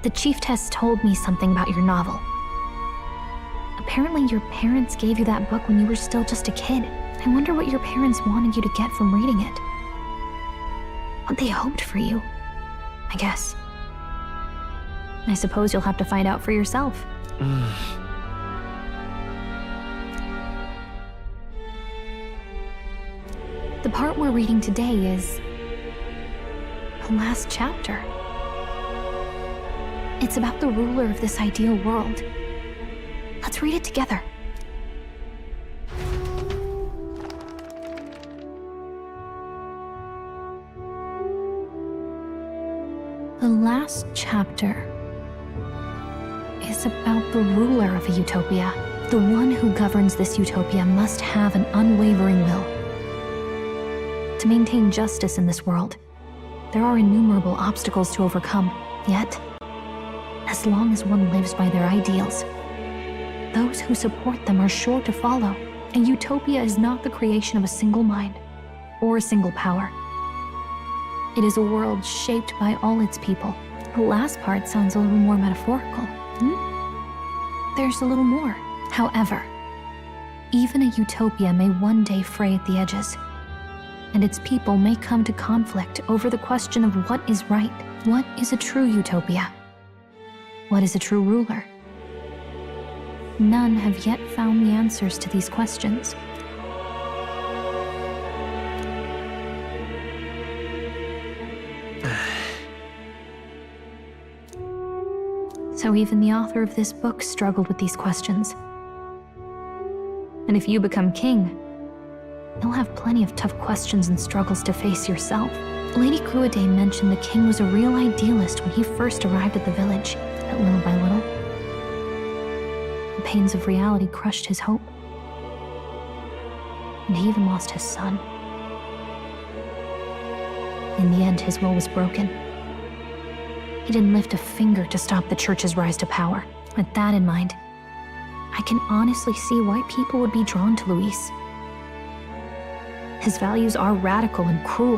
the chiefess told me something about your novel. Apparently your parents gave you that book when you were still just a kid. I wonder what your parents wanted you to get from reading it. What they hoped for you, I guess. I suppose you'll have to find out for yourself. The part we're reading today is the last chapter. It's about the ruler of this ideal world. Let's read it together. The last chapter is about the ruler of a utopia. The one who governs this utopia must have an unwavering will. To maintain justice in this world, there are innumerable obstacles to overcome. Yet, as long as one lives by their ideals, those who support them are sure to follow. A utopia is not the creation of a single mind or a single power. It is a world shaped by all its people. The last part sounds a little more metaphorical. There's a little more. However, even a utopia may one day fray at the edges, and its people may come to conflict over the question of what is right. What is a true utopia? What is a true ruler? None have yet found the answers to these questions. So even the author of this book struggled with these questions. And if you become king, you'll have plenty of tough questions and struggles to face yourself. Lady Cruiday mentioned the king was a real idealist when he first arrived at the village, but little by little, the pains of reality crushed his hope. And he even lost his son. In the end, his will was broken. He didn't lift a finger to stop the church's rise to power. With that in mind, I can honestly see why people would be drawn to Luis. His values are radical and cruel,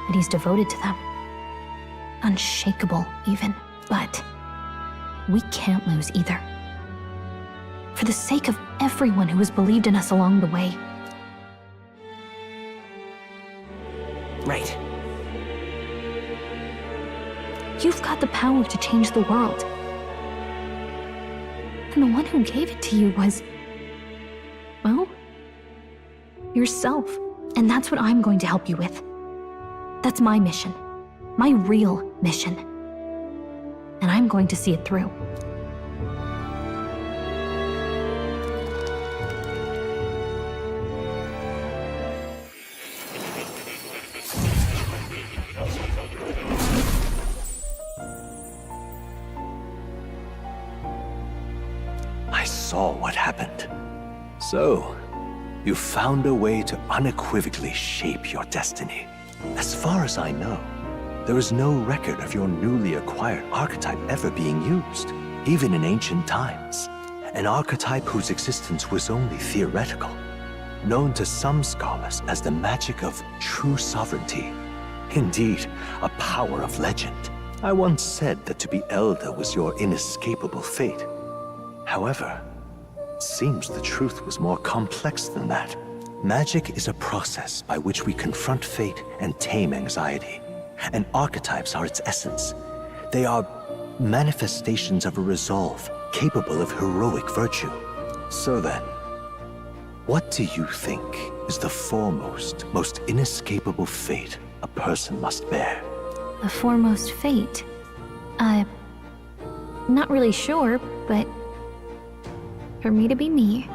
but he's devoted to them. Unshakable, even. But we can't lose either. For the sake of everyone who has believed in us along the way. Right. You've got the power to change the world. And the one who gave it to you was, well, yourself. And that's what I'm going to help you with. That's my mission. My real mission. And I'm going to see it through. I saw what happened. So, you found a way to unequivocally shape your destiny. As far as I know, There is no record of your newly acquired archetype ever being used, even in ancient times. An archetype whose existence was only theoretical, known to some scholars as the magic of true sovereignty. Indeed, a power of legend. I once said that to be elder was your inescapable fate. However, it seems the truth was more complex than that. Magic is a process by which we confront fate and tame anxiety. And archetypes are its essence. They are manifestations of a resolve capable of heroic virtue. So then, what do you think is the foremost, most inescapable fate a person must bear? The foremost fate? Not really sure, but for me to be me,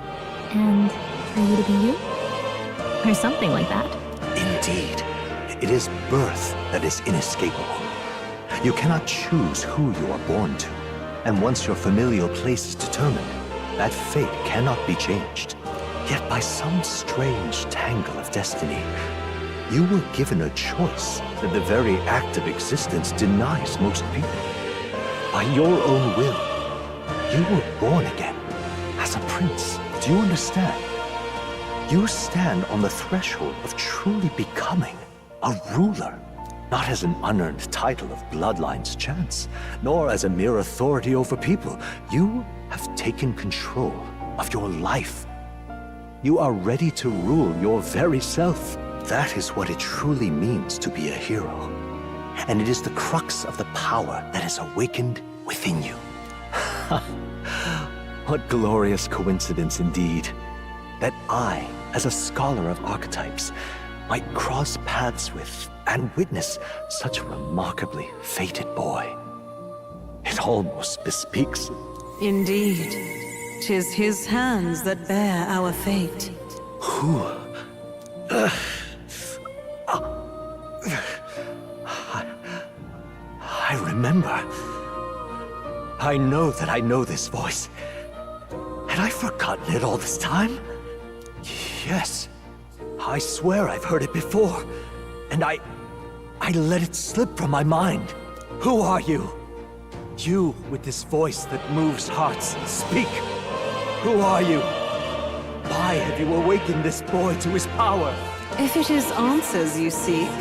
and for you to be you? Or something like that. Indeed. It is birth that is inescapable. You cannot choose who you are born to. And once your familial place is determined, that fate cannot be changed. Yet by some strange tangle of destiny, you were given a choice that the very act of existence denies most people. By your own will, you were born again as a prince. Do you understand? You stand on the threshold of truly becoming a ruler, not as an unearned title of bloodline's chance, nor as a mere authority over people. You have taken control of your life. You are ready to rule your very self. That is what it truly means to be a hero. And it is the crux of the power that is awakened within you. What glorious coincidence indeed, that I, as a scholar of archetypes, might cross paths with and witness such a remarkably fated boy. It almost bespeaks. Indeed, 'tis his hands that bear our fate. Who? I remember. I know that I know this voice. Had I forgotten it all this time? Yes. I swear I've heard it before, and I let it slip from my mind. Who are you? You with this voice that moves hearts. Speak. Who are you? Why have you awakened this boy to his power? If it is answers you seek,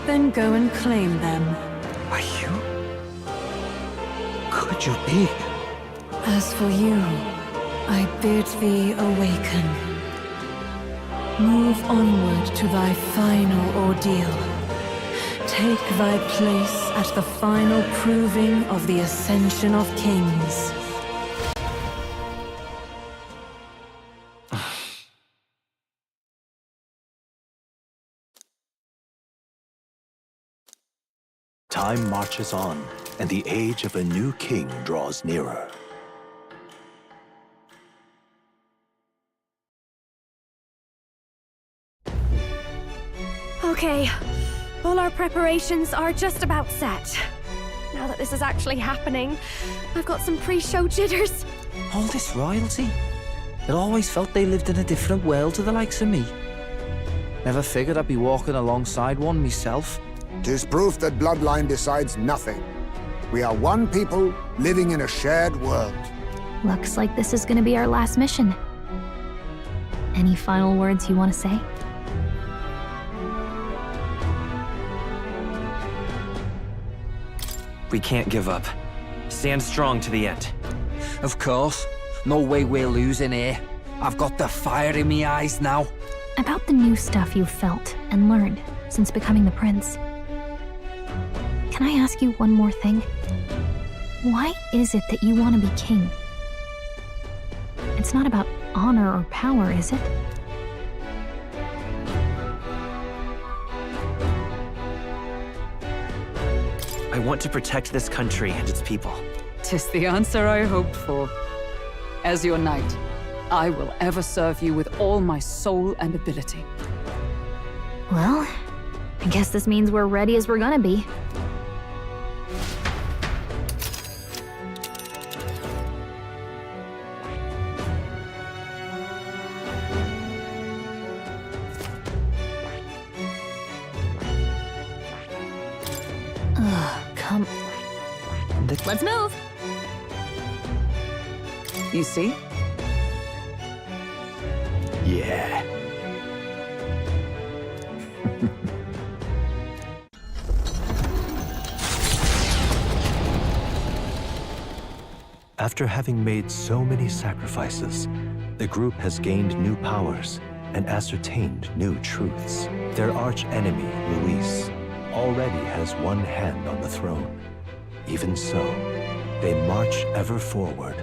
then go and claim them. Are you? Could you be? As for you, I bid thee awaken. Move onward to thy final ordeal. Take thy place at the final proving of the Ascension of Kings. Time marches on, and the age of a new king draws nearer. Okay, all our preparations are just about set. Now that this is actually happening, I've got some pre-show jitters. All this royalty? It always felt they lived in a different world to the likes of me. Never figured I'd be walking alongside one myself. 'Tis proof that bloodline decides nothing. We are one people living in a shared world. Looks like this is gonna be our last mission. Any final words you want to say? We can't give up. Stand strong to the end. Of course. No way we're losing here. I've got the fire in my eyes now. About the new stuff you've felt and learned since becoming the prince. Can I ask you one more thing? Why is it that you want to be king? It's not about honor or power, is it? I want to protect this country and its people. 'Tis the answer I hoped for. As your knight, I will ever serve you with all my soul and ability. Well, I guess this means we're ready as we're gonna be. Come. Let's move. You see? Yeah. After having made so many sacrifices, the group has gained new powers and ascertained new truths. Their arch-enemy, Luis, already has one hand on the throne. Even so, they march ever forward,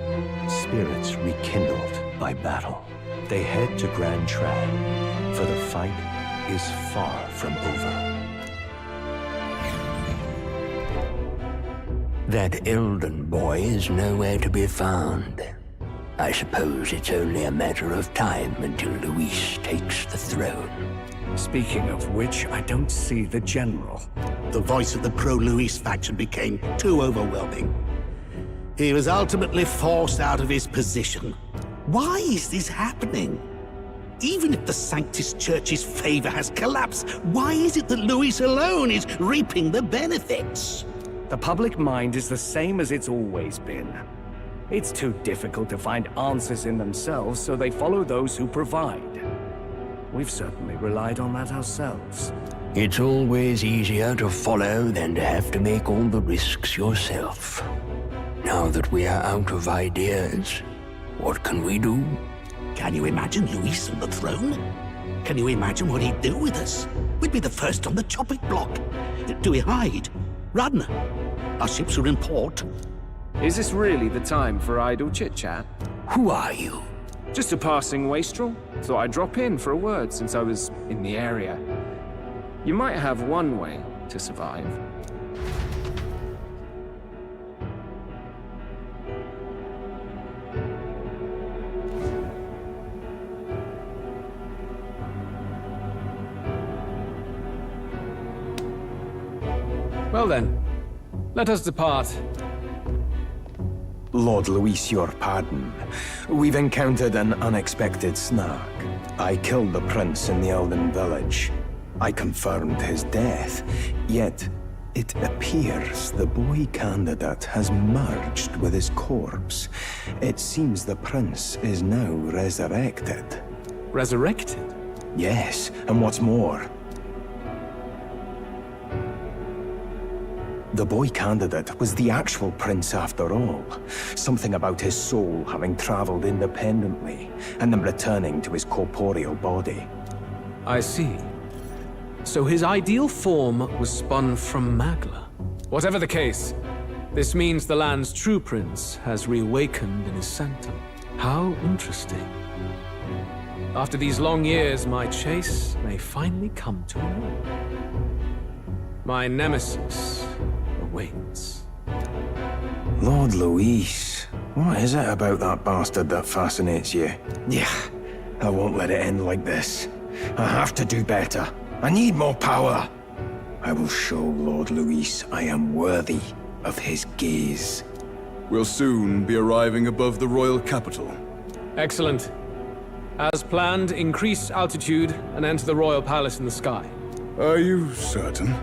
spirits rekindled by battle. They head to Grand Trad, for the fight is far from over. That Elden boy is nowhere to be found. I suppose it's only a matter of time until Luis takes the throne. Speaking of which, I don't see the general. The voice of the pro-Luis faction became too overwhelming. He was ultimately forced out of his position. Why is this happening? Even if the Sanctus Church's favor has collapsed, why is it that Luis alone is reaping the benefits? The public mind is the same as it's always been. It's too difficult to find answers in themselves, so they follow those who provide. We've certainly relied on that ourselves. It's always easier to follow than to have to make all the risks yourself. Now that we are out of ideas, what can we do? Can you imagine Luis on the throne? Can you imagine what he'd do with us? We'd be the first on the chopping block. Do we hide? Run? Our ships are in port. Is this really the time for idle chit-chat? Who are you? Just a passing wastrel. Thought I'd drop in for a word since I was in the area. You might have one way to survive. Well then, let us depart. Lord Luis, your pardon. We've encountered an unexpected snag. I killed the prince in the Elden village. I confirmed his death, yet it appears the boy candidate has merged with his corpse. It seems the prince is now resurrected. Resurrected? Yes, and what's more, the boy candidate was the actual prince after all. Something about his soul having traveled independently, and then returning to his corporeal body. I see. So his ideal form was spun from Magla. Whatever the case, this means the land's true prince has reawakened in his sanctum. How interesting. After these long years, my chase may finally come to an end. My nemesis awaits. Lord Luis, what is it about that bastard that fascinates you? Yeah, I won't let it end like this. I have to do better. I need more power. I will show Lord Luis I am worthy of his gaze. We'll soon be arriving above the royal capital. Excellent. As planned, increase altitude and enter the royal palace in the sky. Are you certain?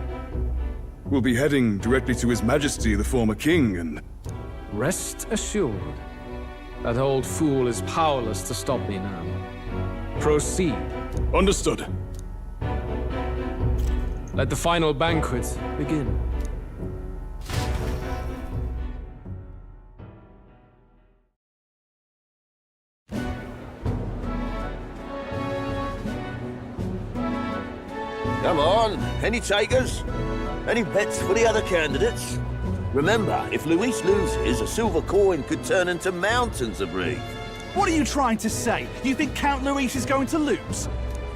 We'll be heading directly to His Majesty, the former king, and... Rest assured, that old fool is powerless to stop me now. Proceed. Understood. Let the final banquet begin. Come on, any takers? Any bets for the other candidates? Remember, if Luis loses, a silver coin could turn into mountains of Reef. What are you trying to say? You think Count Luis is going to lose?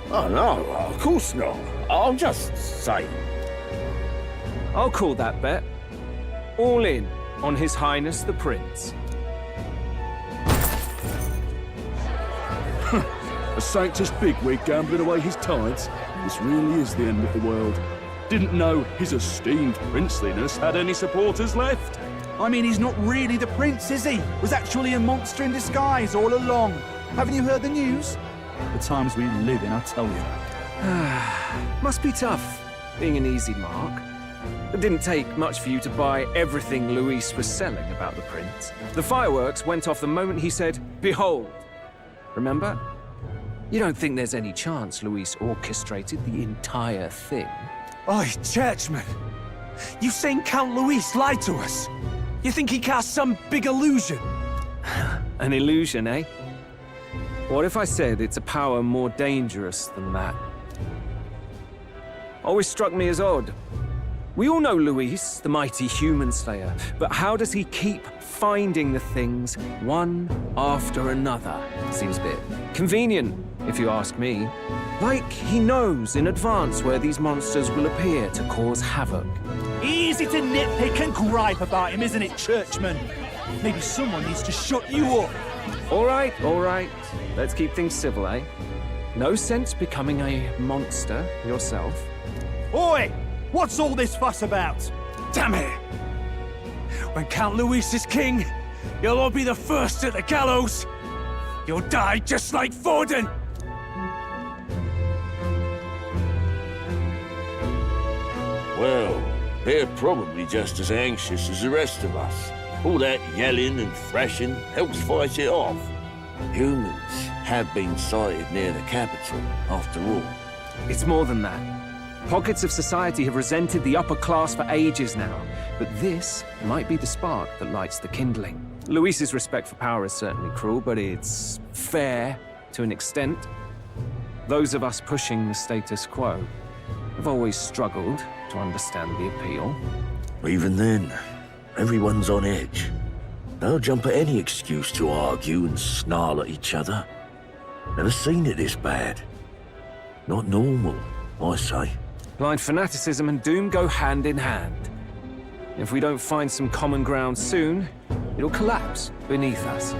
Oh no, of course not. I'm just saying. I'll call that bet. All in on His Highness the Prince. A Sanctus bigwig gambling away his tides? This really is the end of the world. Didn't know his esteemed princeliness had any supporters left. I mean, he's not really the prince, is he? Was actually a monster in disguise all along. Haven't you heard the news? The times we live in, I tell you. Must be tough, being an easy mark. It didn't take much for you to buy everything Luis was selling about the prince. The fireworks went off the moment he said, "Behold." Remember? You don't think there's any chance Luis orchestrated the entire thing? Oi, churchman! You saying Count Luis lied to us? You think he cast some big illusion? An illusion, eh? What if I said it's a power more dangerous than that? Always struck me as odd. We all know Luis, the mighty human slayer, but how does he keep finding the things one after another? Seems a bit convenient, if you ask me. Like he knows in advance where these monsters will appear to cause havoc. Easy to nitpick and gripe about him, isn't it, churchman? Maybe someone needs to shut you up. All right. Let's keep things civil, eh? No sense becoming a monster yourself. Oi! What's all this fuss about? Damn it! When Count Luis is king, you'll all be the first at the gallows. You'll die just like Forden. Well, they're probably just as anxious as the rest of us. All that yelling and thrashing helps fight it off. Humans have been sighted near the capital, after all. It's more than that. Pockets of society have resented the upper class for ages now, but this might be the spark that lights the kindling. Luis's respect for power is certainly cruel, but it's fair to an extent. Those of us pushing the status quo have always struggled to understand the appeal. Even then, everyone's on edge. They'll jump at any excuse to argue and snarl at each other. Never seen it this bad. Not normal, I say. Blind fanaticism and doom go hand in hand. If we don't find some common ground soon, it'll collapse beneath us.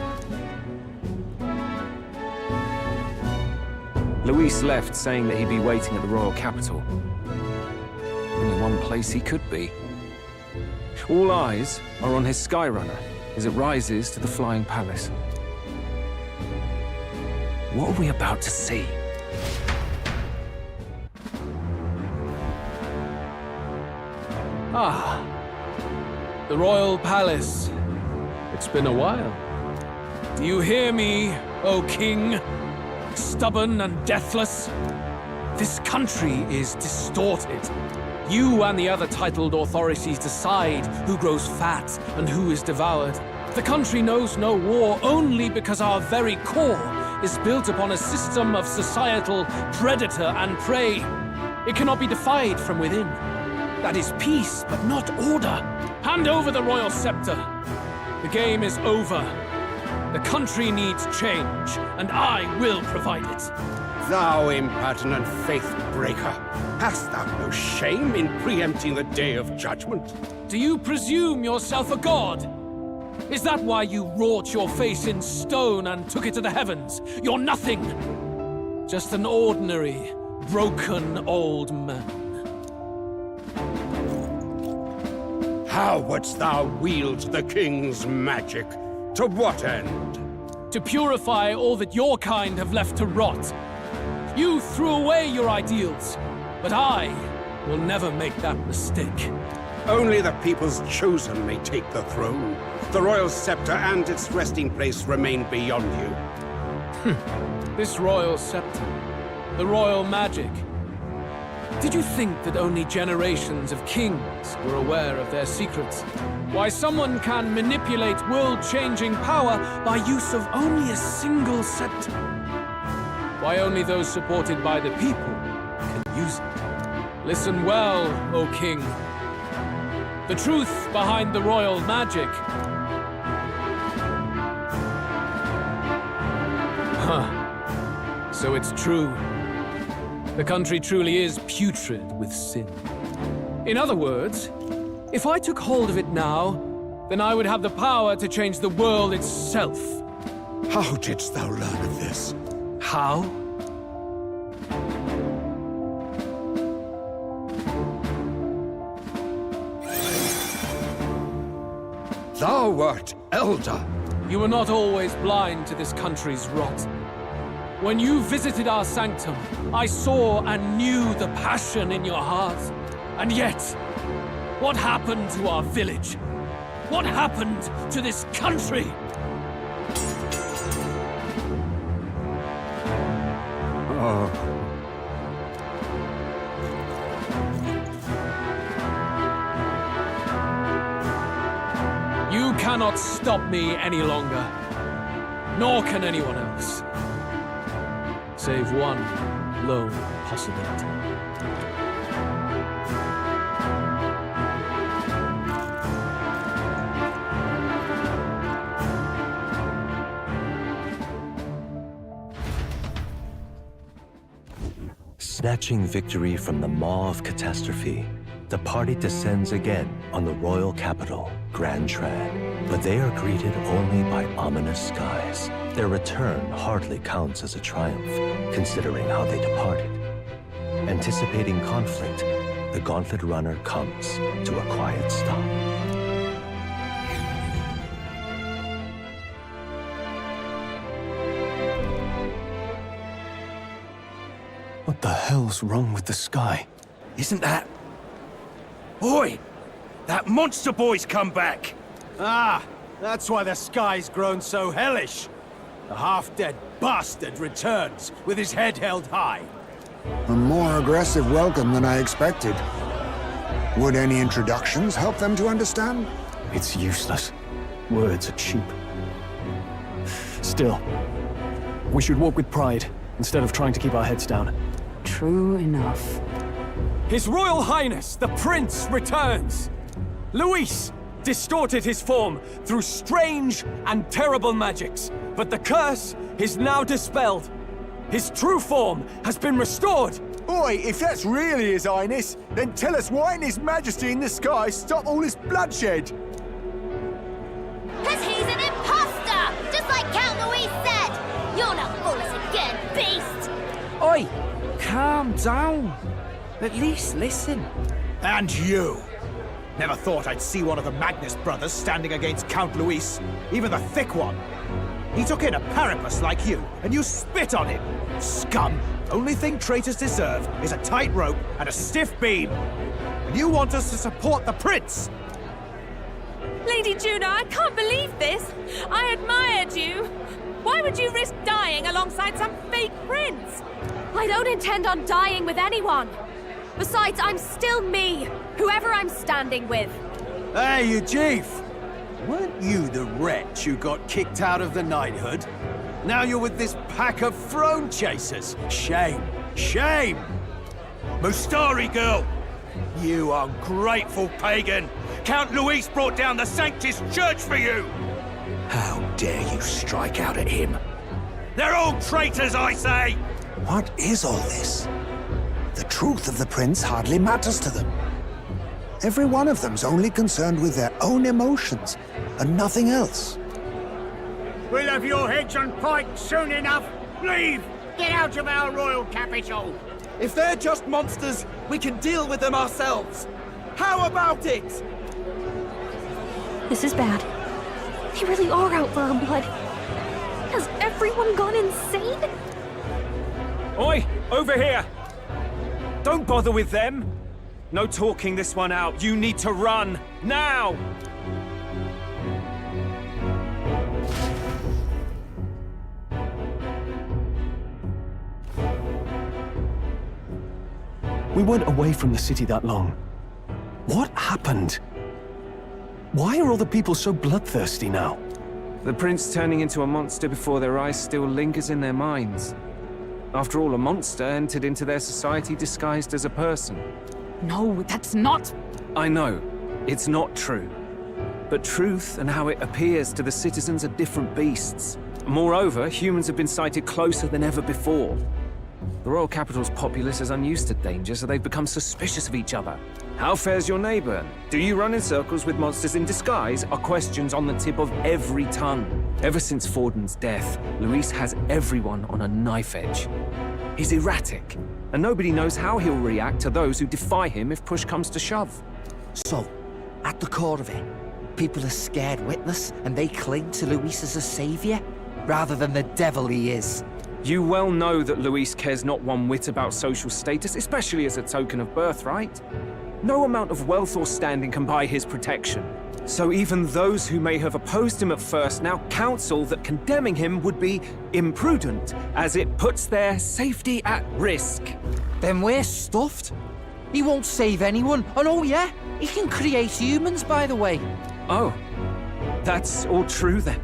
Luis left saying that he'd be waiting at the royal capital. Only one place he could be. All eyes are on his Skyrunner as it rises to the flying palace. What are we about to see? Ah, the royal palace. It's been a while. Do you hear me, O king? Stubborn and deathless? This country is distorted. You and the other titled authorities decide who grows fat and who is devoured. The country knows no war only because our very core is built upon a system of societal predator and prey. It cannot be defied from within. That is peace, but not order. Hand over the royal scepter. The game is over. The country needs change, and I will provide it. Thou impertinent faith breaker, hast thou no shame in preempting the day of judgment? Do you presume yourself a god? Is that why you wrought your face in stone and took it to the heavens? You're nothing. Just an ordinary, broken old man. How wouldst thou wield the king's magic? To what end? To purify all that your kind have left to rot. You threw away your ideals, but I will never make that mistake. Only the people's chosen may take the throne. The royal scepter and its resting place remain beyond you. This royal scepter, the royal magic. Did you think that only generations of kings were aware of their secrets? Why someone can manipulate world-changing power by use of only a single scepter? Why only those supported by the people can use it? Listen well, O king. The truth behind the royal magic. Huh. So it's true. The country truly is putrid with sin. In other words, if I took hold of it now, then I would have the power to change the world itself. How didst thou learn of this? How? Thou wert elder. You were not always blind to this country's rot. When you visited our sanctum, I saw and knew the passion in your heart. And yet, What happened to our village? What happened to this country? Oh. You cannot stop me any longer. Nor can anyone else. Save one lone possibility. Snatching victory from the maw of catastrophe, the party descends again on the royal capital, Grand Trad. But they are greeted only by ominous skies. Their return hardly counts as a triumph, considering how they departed. Anticipating conflict, the Gauntlet Runner comes to a quiet stop. What the hell's wrong with the sky? Isn't that... Oi! That monster boy's come back! Ah, that's why the sky's grown so hellish. The half-dead bastard returns with his head held high. A more aggressive welcome than I expected. Would any introductions help them to understand? It's useless. Words are cheap. Still, we should walk with pride instead of trying to keep our heads down. True enough. His Royal Highness, the Prince, returns! Luis distorted his form through strange and terrible magics, but the curse is now dispelled. His true form has been restored! Oi, if that's really His Highness, then tell us why in His Majesty in the sky stop all this bloodshed? Cause he's an imposter! Just like Count Luis said! You'll not fool us again, beast! Oi! Calm down. At least listen. And you! Never thought I'd see one of the Magnus brothers standing against Count Luis, even the thick one. He took in a Paripus like you, and you spit on him! Scum! Only thing traitors deserve is a tight rope and a stiff beam! And you want us to support the prince! Lady Juna, I can't believe this! I admired you! Why would you risk dying alongside some fake prince? I don't intend on dying with anyone. Besides, I'm still me, whoever I'm standing with. Hey, you chief! Weren't you the wretch who got kicked out of the knighthood? Now you're with this pack of throne chasers. Shame! Shame! Mustari girl! You ungrateful pagan! Count Luis brought down the Sanctus Church for you! How dare you strike out at him? They're all traitors, I say! What is all this? The truth of the prince hardly matters to them. Every one of them's only concerned with their own emotions, and nothing else. We'll have your heads on pikes soon enough. Leave! Get out of our royal capital! If they're just monsters, we can deal with them ourselves. How about it? This is bad. They really are out for our blood. Has everyone gone insane? Oi! Over here! Don't bother with them! No talking this one out. You need to run! Now! We weren't away from the city that long. What happened? Why are all the people so bloodthirsty now? The prince turning into a monster before their eyes still lingers in their minds. After all, a monster entered into their society disguised as a person. No, that's not... I know, it's not true. But truth and how it appears to the citizens are different beasts. Moreover, humans have been sighted closer than ever before. The royal capital's populace is unused to danger, so they've become suspicious of each other. How fares your neighbor? Do you run in circles with monsters in disguise? Are questions on the tip of every tongue. Ever since Forden's death, Luis has everyone on a knife edge. He's erratic, and nobody knows how he'll react to those who defy him if push comes to shove. So, at the core of it, people are scared witless, and they cling to Luis as a savior, rather than the devil he is. You well know that Luis cares not one whit about social status, especially as a token of birthright. No amount of wealth or standing can buy his protection. So even those who may have opposed him at first now counsel that condemning him would be imprudent, as it puts their safety at risk. Then we're stuffed. He won't save anyone. And oh yeah, he can create humans, by the way. Oh, that's all true then.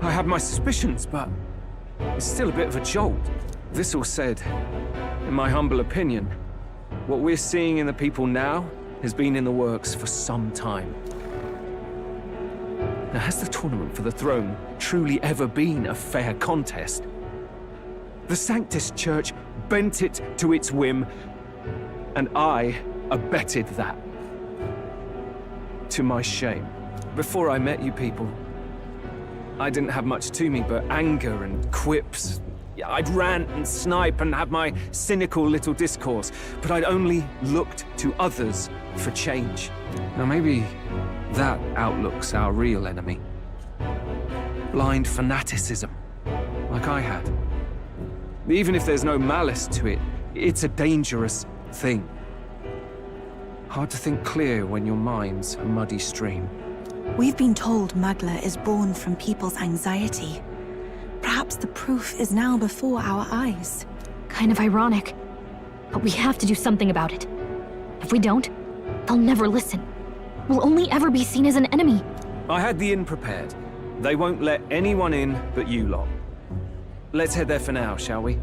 I had my suspicions, but it's still a bit of a jolt. This all said, in my humble opinion, what we're seeing in the people now has been in the works for some time. Now, has the tournament for the throne truly ever been a fair contest? The Sanctus Church bent it to its whim, and I abetted that. To my shame. Before I met you people, I didn't have much to me but anger and quips. I'd rant and snipe and have my cynical little discourse, but I'd only looked to others for change. Now maybe that outlook's our real enemy. Blind fanaticism, like I had. Even if there's no malice to it, it's a dangerous thing. Hard to think clear when your mind's a muddy stream. We've been told Magla is born from people's anxiety. Perhaps the proof is now before our eyes. Kind of ironic. But we have to do something about it. If we don't, they'll never listen. We'll only ever be seen as an enemy. I had the inn prepared. They won't let anyone in but you lot. Let's head there for now, shall we?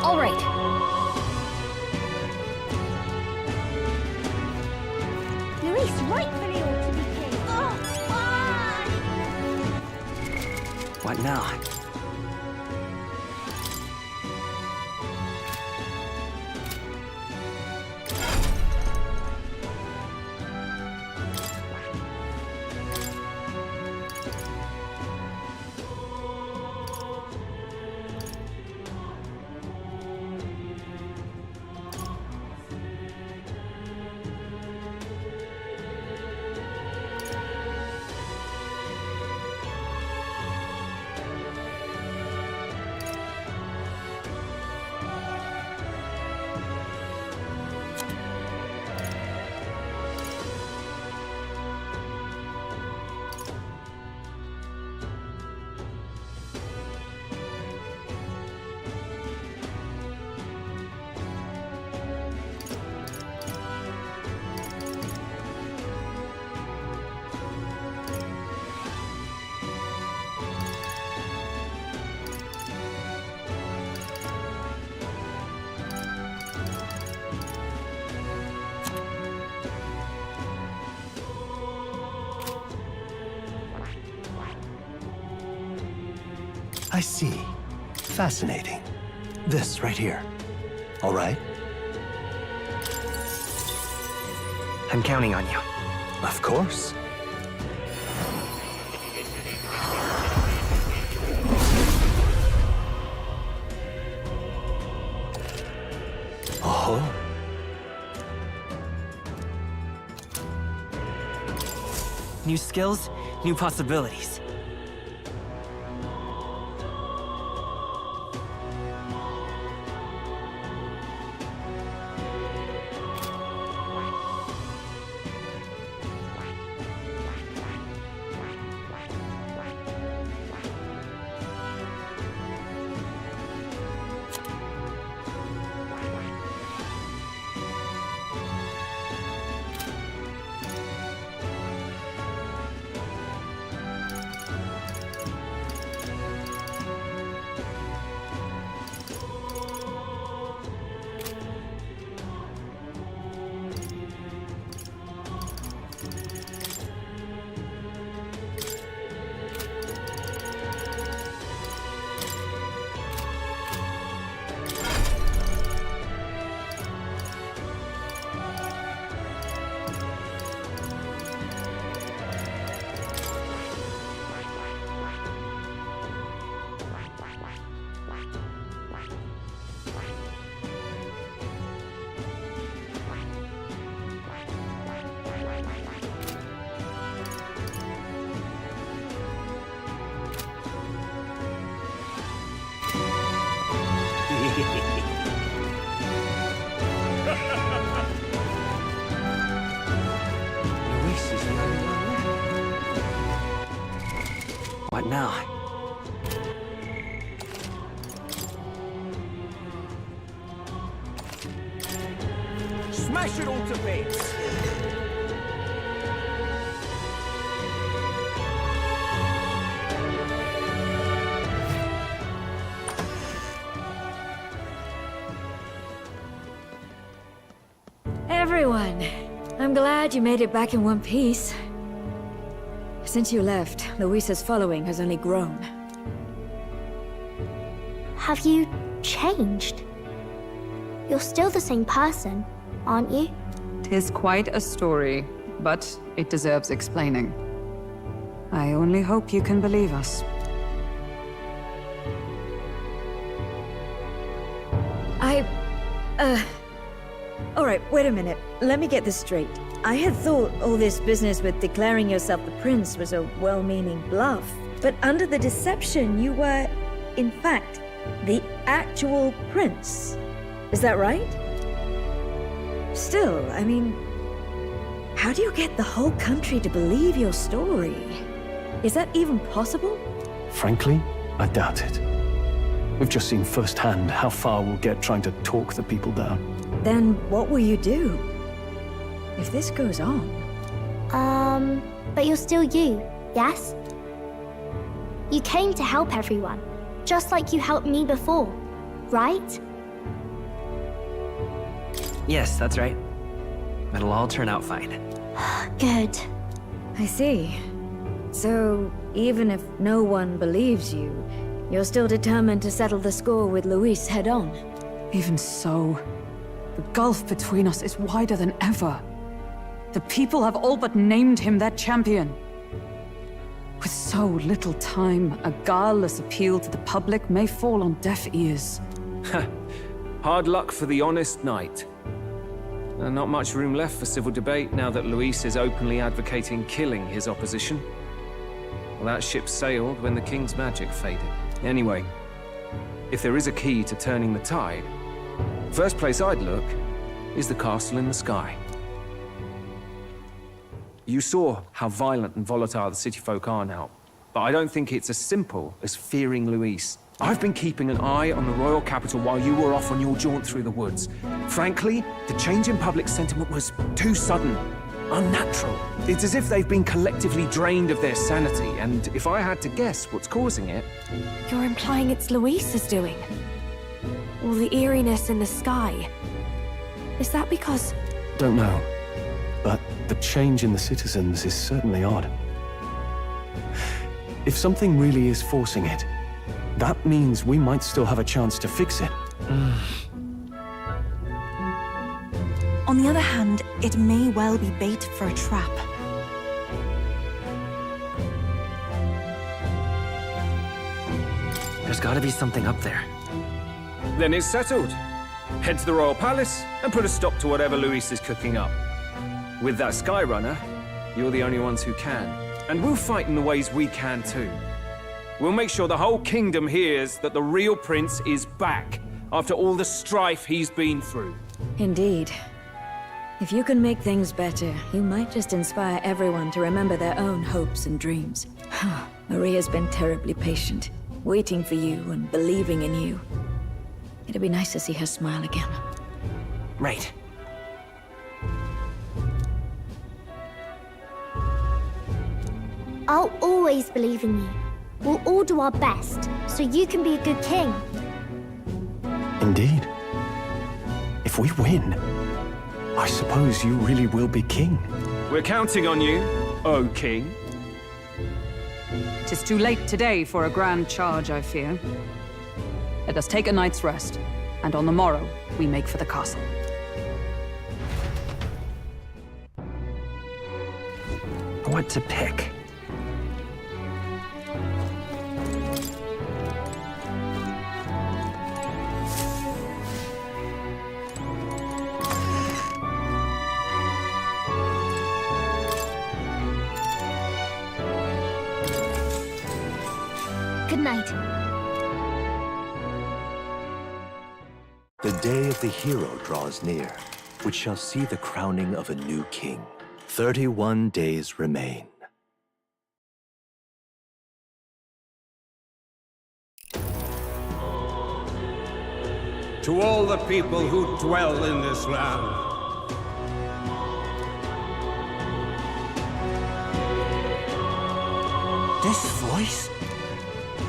All right. Luis rightfully ought to be king. Oh, why? What now? I see. Fascinating. This right here. All right? I'm counting on you. Of course. Oh. New skills, new possibilities. What now? Smash it all to bits! Everyone, I'm glad you made it back in one piece. Since you left, Luisa's following has only grown. Have you changed? You're still the same person, aren't you? 'Tis quite a story, but it deserves explaining. I only hope you can believe us. Alright, wait a minute. Let me get this straight. I had thought all this business with declaring yourself the prince was a well-meaning bluff. But under the deception, you were, in fact, the actual prince. Is that right? Still, I mean, how do you get the whole country to believe your story? Is that even possible? Frankly, I doubt it. We've just seen firsthand how far we'll get trying to talk the people down. Then what will you do? If this goes on... But you're still you, yes? You came to help everyone, just like you helped me before, right? Yes, that's right. It'll all turn out fine. Good. I see. So, even if no one believes you, you're still determined to settle the score with Luis head-on? Even so, the gulf between us is wider than ever. The people have all but named him their champion. With so little time, a guileless appeal to the public may fall on deaf ears. Hard luck for the honest knight. Not much room left for civil debate now that Luis is openly advocating killing his opposition. Well, that ship sailed when the king's magic faded. Anyway, if there is a key to turning the tide, first place I'd look is the castle in the sky. You saw how violent and volatile the city folk are now, but I don't think it's as simple as fearing Luis. I've been keeping an eye on the royal capital while you were off on your jaunt through the woods. Frankly, the change in public sentiment was too sudden, unnatural. It's as if they've been collectively drained of their sanity, and if I had to guess what's causing it... You're implying it's Luis's doing? All the eeriness in the sky. Is that because... Don't know, but the change in the citizens is certainly odd. If something really is forcing it, that means we might still have a chance to fix it. On the other hand, it may well be bait for a trap. There's gotta be something up there. Then it's settled. Head to the royal palace and put a stop to whatever Luis is cooking up. With that Skyrunner, you're the only ones who can. And we'll fight in the ways we can too. We'll make sure the whole kingdom hears that the real prince is back after all the strife he's been through. Indeed. If you can make things better, you might just inspire everyone to remember their own hopes and dreams. Maria's been terribly patient, waiting for you and believing in you. It'd be nice to see her smile again. Right. I'll always believe in you. We'll all do our best, so you can be a good king. Indeed. If we win, I suppose you really will be king. We're counting on you, O king. 'Tis too late today for a grand charge, I fear. Let us take a night's rest, and on the morrow, we make for the castle. What to pick? Good night. The day of the hero draws near, which shall see the crowning of a new king. 31 days remain. To all the people who dwell in this land. This voice?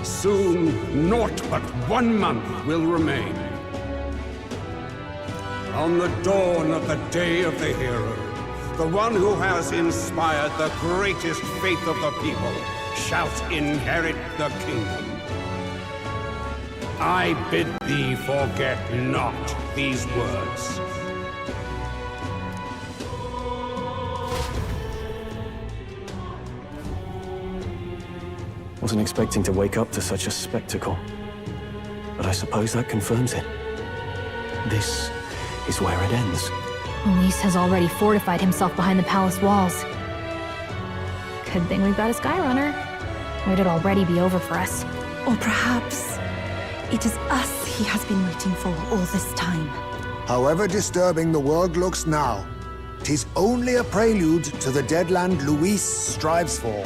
Soon, naught but 1 month will remain. On the dawn of the day of the hero, the one who has inspired the greatest faith of the people shalt inherit the kingdom. I bid thee forget not these words. Wasn't expecting to wake up to such a spectacle. But I suppose that confirms it. This is where it ends. Luis has already fortified himself behind the palace walls. Good thing we've got a Skyrunner. Or it'd already be over for us. Or perhaps it is us he has been waiting for all this time. However disturbing the world looks now, 'tis only a prelude to the deadland Luis strives for.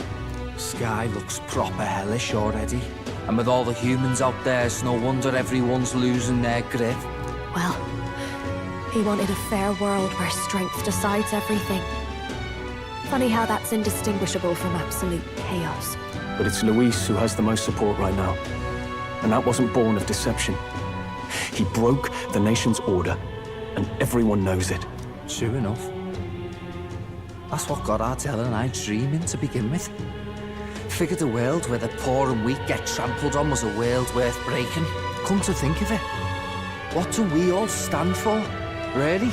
Sky looks proper hellish already. And with all the humans out there, it's no wonder everyone's losing their grip. Well, he wanted a fair world where strength decides everything. Funny how that's indistinguishable from absolute chaos. But it's Luis who has the most support right now. And that wasn't born of deception. He broke the nation's order, and everyone knows it. True enough. That's what got Ardell and I dreaming to begin with. Figured a world where the poor and weak get trampled on was a world worth breaking. Come to think of it, what do we all stand for, really?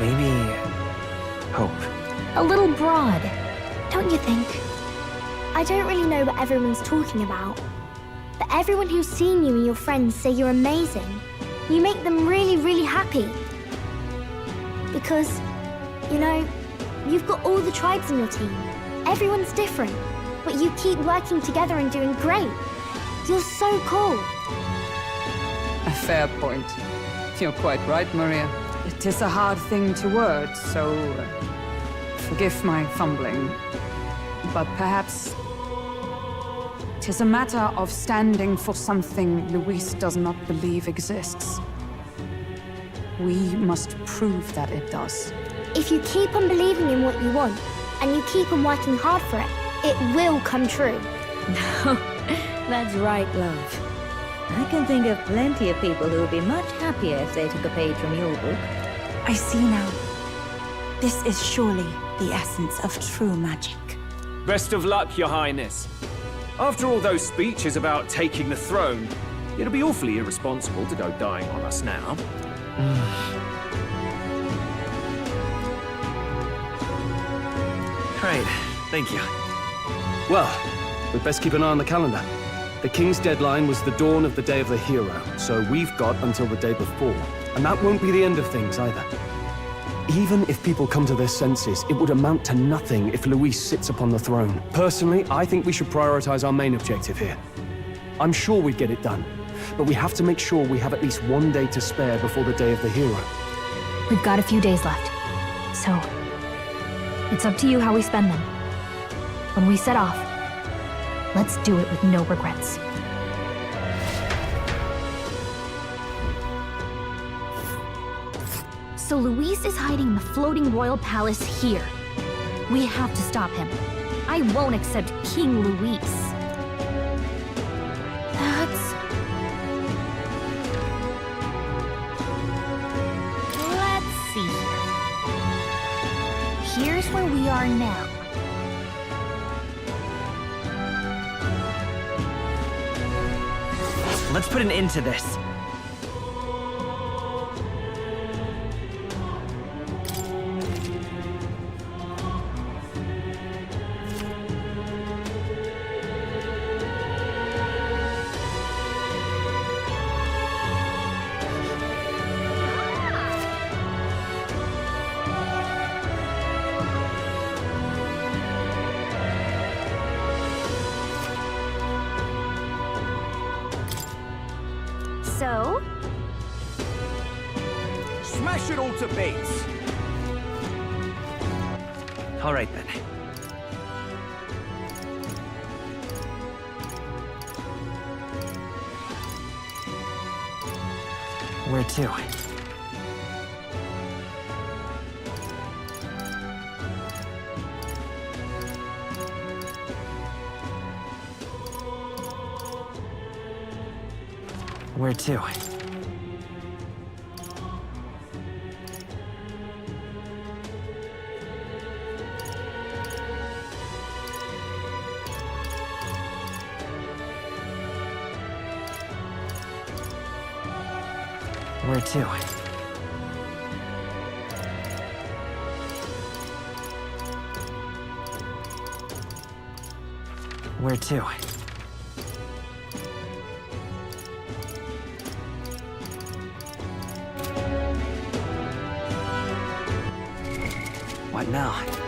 Maybe hope. A little broad, don't you think? I don't really know what everyone's talking about, but everyone who's seen you and your friends say you're amazing. You make them really, really happy. Because, you know, you've got all the tribes in your team. Everyone's different, but you keep working together and doing great. You're so cool. A fair point. You're quite right, Maria. It is a hard thing to word, so forgive my fumbling. But perhaps it is a matter of standing for something Luis does not believe exists. We must prove that it does. If you keep on believing in what you want, and you keep on working hard for it, it will come true. That's right, love. I can think of plenty of people who would be much happier if they took a page from your book. I see now. This is surely the essence of true magic. Best of luck, Your Highness. After all those speeches about taking the throne, it'll be awfully irresponsible to go dying on us now. Right, thank you. Well, we'd best keep an eye on the calendar. The King's deadline was the dawn of the Day of the Hero, so we've got until the day before. And that won't be the end of things either. Even if people come to their senses, it would amount to nothing if Luis sits upon the throne. Personally, I think we should prioritize our main objective here. I'm sure we'd get it done, but we have to make sure we have at least 1 day to spare before the Day of the Hero. We've got a few days left, so it's up to you how we spend them. When we set off, let's do it with no regrets. So Luis is hiding in the floating royal palace here. We have to stop him. I won't accept King Luis. Let's see here. Here's where we are now. Let's put an end to this. So? Smash it all to bits! All right then. Where to? Where to? Where to? Where to? What now?